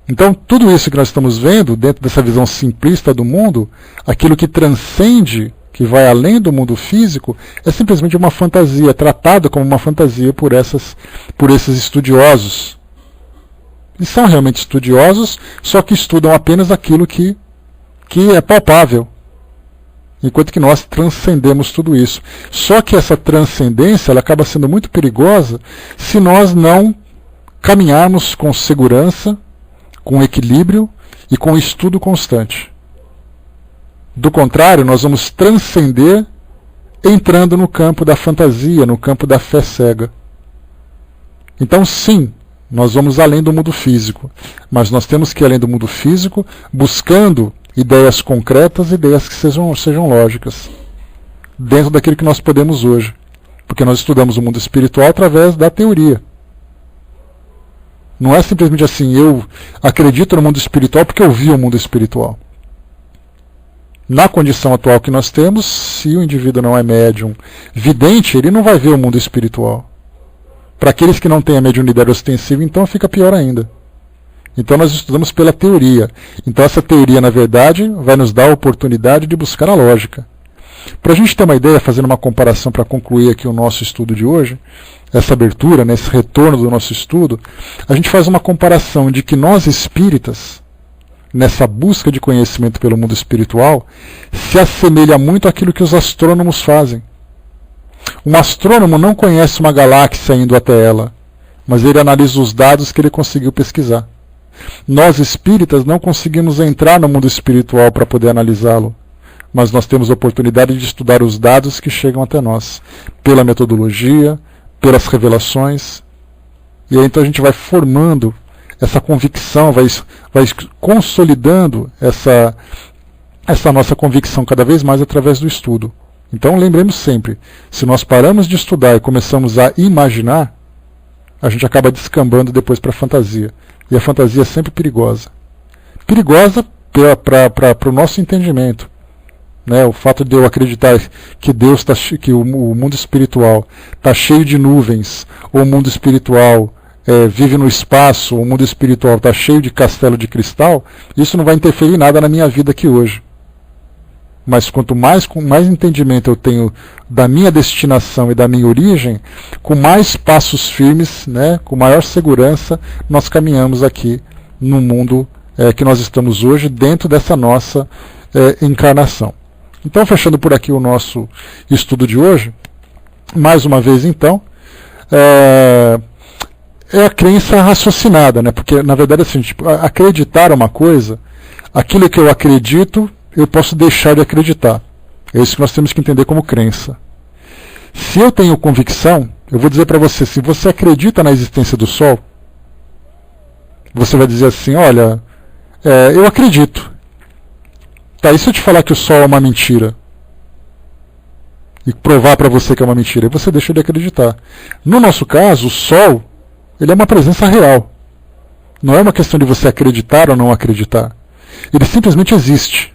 Então, tudo isso que nós estamos vendo, dentro dessa visão simplista do mundo, aquilo que transcende, que vai além do mundo físico, é simplesmente uma fantasia, tratado como uma fantasia por esses estudiosos. Eles são realmente estudiosos, só que estudam apenas aquilo que é palpável, enquanto que nós transcendemos tudo isso. Só que essa transcendência ela acaba sendo muito perigosa se nós não caminharmos com segurança, com equilíbrio e com estudo constante. Do contrário, nós vamos transcender entrando no campo da fantasia, no campo da fé cega. Então, sim, nós vamos além do mundo físico, mas nós temos que ir além do mundo físico buscando ideias concretas, ideias que sejam lógicas, dentro daquilo que nós podemos hoje, porque nós estudamos o mundo espiritual através da teoria. Não é simplesmente assim, eu acredito no mundo espiritual porque eu vi o mundo espiritual. Na condição atual que nós temos, se o indivíduo não é médium vidente, ele não vai ver o mundo espiritual. Para aqueles que não têm a mediunidade ostensiva, então fica pior ainda. Então nós estudamos pela teoria. Então essa teoria, na verdade, vai nos dar a oportunidade de buscar a lógica. Para a gente ter uma ideia, fazendo uma comparação para concluir aqui o nosso estudo de hoje, essa abertura, esse retorno do nosso estudo, a gente faz uma comparação de que nós espíritas, nessa busca de conhecimento pelo mundo espiritual, se assemelha muito àquilo que os astrônomos fazem. Um astrônomo não conhece uma galáxia indo até ela, mas ele analisa os dados que ele conseguiu pesquisar. Nós espíritas não conseguimos entrar no mundo espiritual para poder analisá-lo, mas nós temos a oportunidade de estudar os dados que chegam até nós, pela metodologia, pelas revelações, e aí então a gente vai formando essa convicção, vai consolidando essa nossa convicção cada vez mais através do estudo. Então lembremos sempre, se nós paramos de estudar e começamos a imaginar, a gente acaba descambando depois para a fantasia. E a fantasia é sempre perigosa. Perigosa para o nosso entendimento. Né? O fato de eu acreditar que Deus que o mundo espiritual está cheio de nuvens, ou o mundo espiritual vive no espaço, ou o mundo espiritual está cheio de castelo de cristal, isso não vai interferir em nada na minha vida aqui hoje. Mas quanto mais entendimento eu tenho da minha destinação e da minha origem, com mais passos firmes, né, com maior segurança, nós caminhamos aqui no mundo que nós estamos hoje, dentro dessa nossa encarnação. Então, fechando por aqui o nosso estudo de hoje, mais uma vez então, é a crença raciocinada, né? Porque na verdade assim, tipo, acreditar uma coisa, aquilo que eu acredito, eu posso deixar de acreditar. É isso que nós temos que entender como crença. Se eu tenho convicção, eu vou dizer para você, se você acredita na existência do Sol, você vai dizer assim, olha, eu acredito. Tá, e se eu te falar que o Sol é uma mentira? E provar para você que é uma mentira? Aí você deixa de acreditar. No nosso caso, o Sol, ele é uma presença real. Não é uma questão de você acreditar ou não acreditar. Ele simplesmente existe.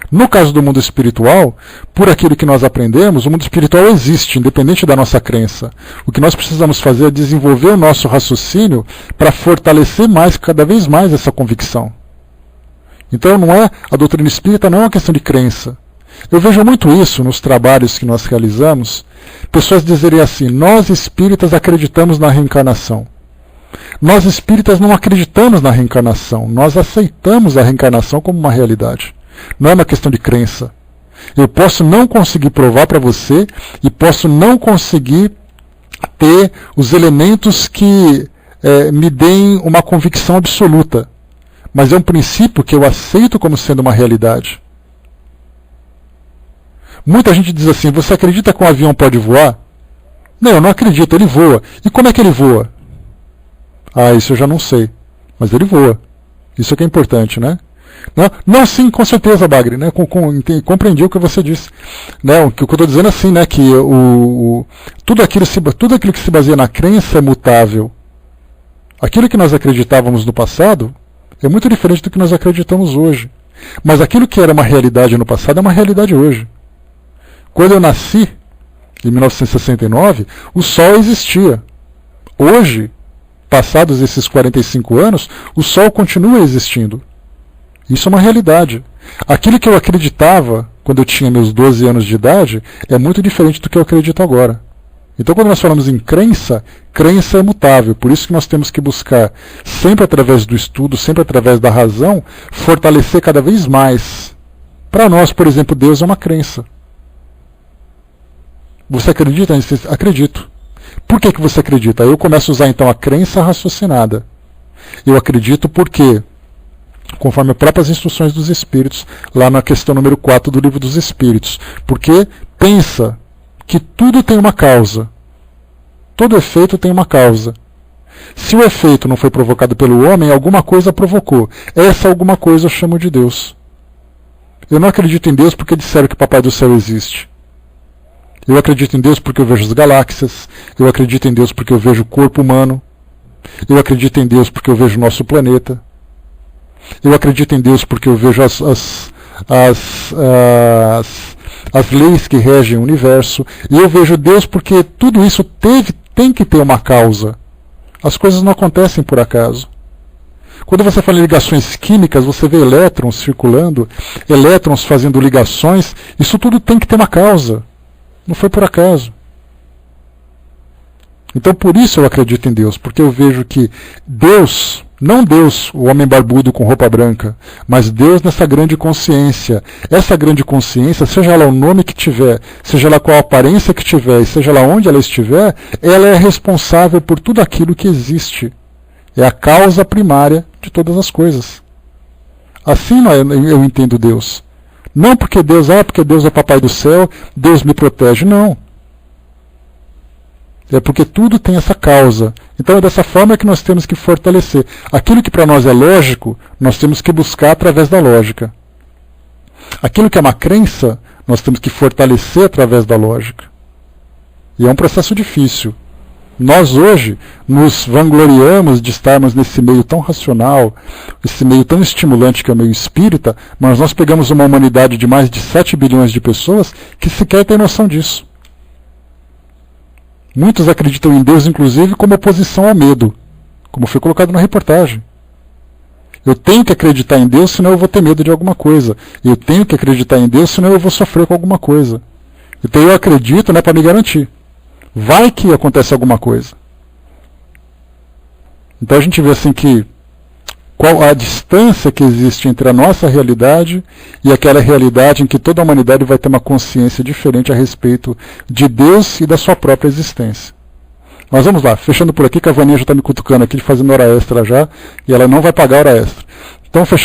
No caso do mundo espiritual, por aquilo que nós aprendemos, o mundo espiritual existe, independente da nossa crença. O que nós precisamos fazer é desenvolver o nosso raciocínio para fortalecer cada vez mais essa convicção. Então a doutrina espírita não é uma questão de crença. Eu vejo muito isso nos trabalhos que nós realizamos, pessoas dizerem assim, nós espíritas acreditamos na reencarnação. Nós espíritas não acreditamos na reencarnação, nós aceitamos a reencarnação como uma realidade. Não é uma questão de crença. Eu posso não conseguir provar para você e posso não conseguir ter os elementos que me deem uma convicção absoluta. Mas é um princípio que eu aceito como sendo uma realidade. Muita gente diz assim, você acredita que um avião pode voar? Não, eu não acredito, ele voa. E como é que ele voa? Ah, isso eu já não sei. Mas ele voa. Isso é que é importante, né? Não, sim, com certeza, Bagre, né? Compreendi o que você disse. Né? O que eu estou dizendo é assim, né? Que tudo aquilo que se baseia na crença é mutável. Aquilo que nós acreditávamos no passado é muito diferente do que nós acreditamos hoje. Mas aquilo que era uma realidade no passado é uma realidade hoje. Quando eu nasci, em 1969, o Sol existia. Hoje, passados esses 45 anos, o Sol continua existindo. Isso é uma realidade. Aquilo que eu acreditava quando eu tinha meus 12 anos de idade é muito diferente do que eu acredito agora. Então, quando nós falamos em crença, crença é mutável. Por isso que nós temos que buscar, sempre através do estudo, sempre através da razão, fortalecer cada vez mais. Para nós, por exemplo, Deus é uma crença. Você acredita nisso? Acredito. Por que você acredita? Eu começo a usar então a crença raciocinada. Eu acredito porque, conforme as próprias instruções dos Espíritos, lá na questão número 4 do Livro dos Espíritos, porque pensa que tudo tem uma causa. Todo efeito tem uma causa. Se o efeito não foi provocado pelo homem, alguma coisa provocou. Essa alguma coisa eu chamo de Deus. Eu não acredito em Deus porque disseram que Papai do Céu existe. Eu acredito em Deus porque eu vejo as galáxias. Eu acredito em Deus porque eu vejo o corpo humano. Eu acredito em Deus porque eu vejo o nosso planeta. Eu acredito em Deus porque eu vejo as leis que regem o universo. E eu vejo Deus porque tudo isso tem que ter uma causa. As coisas não acontecem por acaso. Quando você fala em ligações químicas, você vê elétrons circulando, elétrons fazendo ligações. Isso tudo tem que ter uma causa. Não foi por acaso. Então por isso eu acredito em Deus, porque eu vejo que Deus, não Deus, o homem barbudo com roupa branca, mas Deus nessa grande consciência. Essa grande consciência, seja lá o nome que tiver, seja lá qual a aparência que tiver, e seja lá onde ela estiver, ela é responsável por tudo aquilo que existe. É a causa primária de todas as coisas. Assim eu entendo Deus. Não porque Deus é Papai do Céu, Deus me protege, não. É porque tudo tem essa causa. Então é dessa forma que nós temos que fortalecer. Aquilo que para nós é lógico, nós temos que buscar através da lógica. Aquilo que é uma crença, nós temos que fortalecer através da lógica. E é um processo difícil. Nós hoje nos vangloriamos de estarmos nesse meio tão racional, esse meio tão estimulante que é o meio espírita, mas nós pegamos uma humanidade de mais de 7 bilhões de pessoas que sequer tem noção disso. Muitos acreditam em Deus, inclusive, como oposição ao medo, como foi colocado na reportagem. Eu tenho que acreditar em Deus, senão eu vou ter medo de alguma coisa. Eu tenho que acreditar em Deus, senão eu vou sofrer com alguma coisa. Então eu acredito, para me garantir. Vai que acontece alguma coisa. Então a gente vê assim que qual a distância que existe entre a nossa realidade e aquela realidade em que toda a humanidade vai ter uma consciência diferente a respeito de Deus e da sua própria existência. Mas vamos lá, fechando por aqui, que a Vaninha já está me cutucando aqui, fazendo hora extra já, e ela não vai pagar hora extra. Então, fechando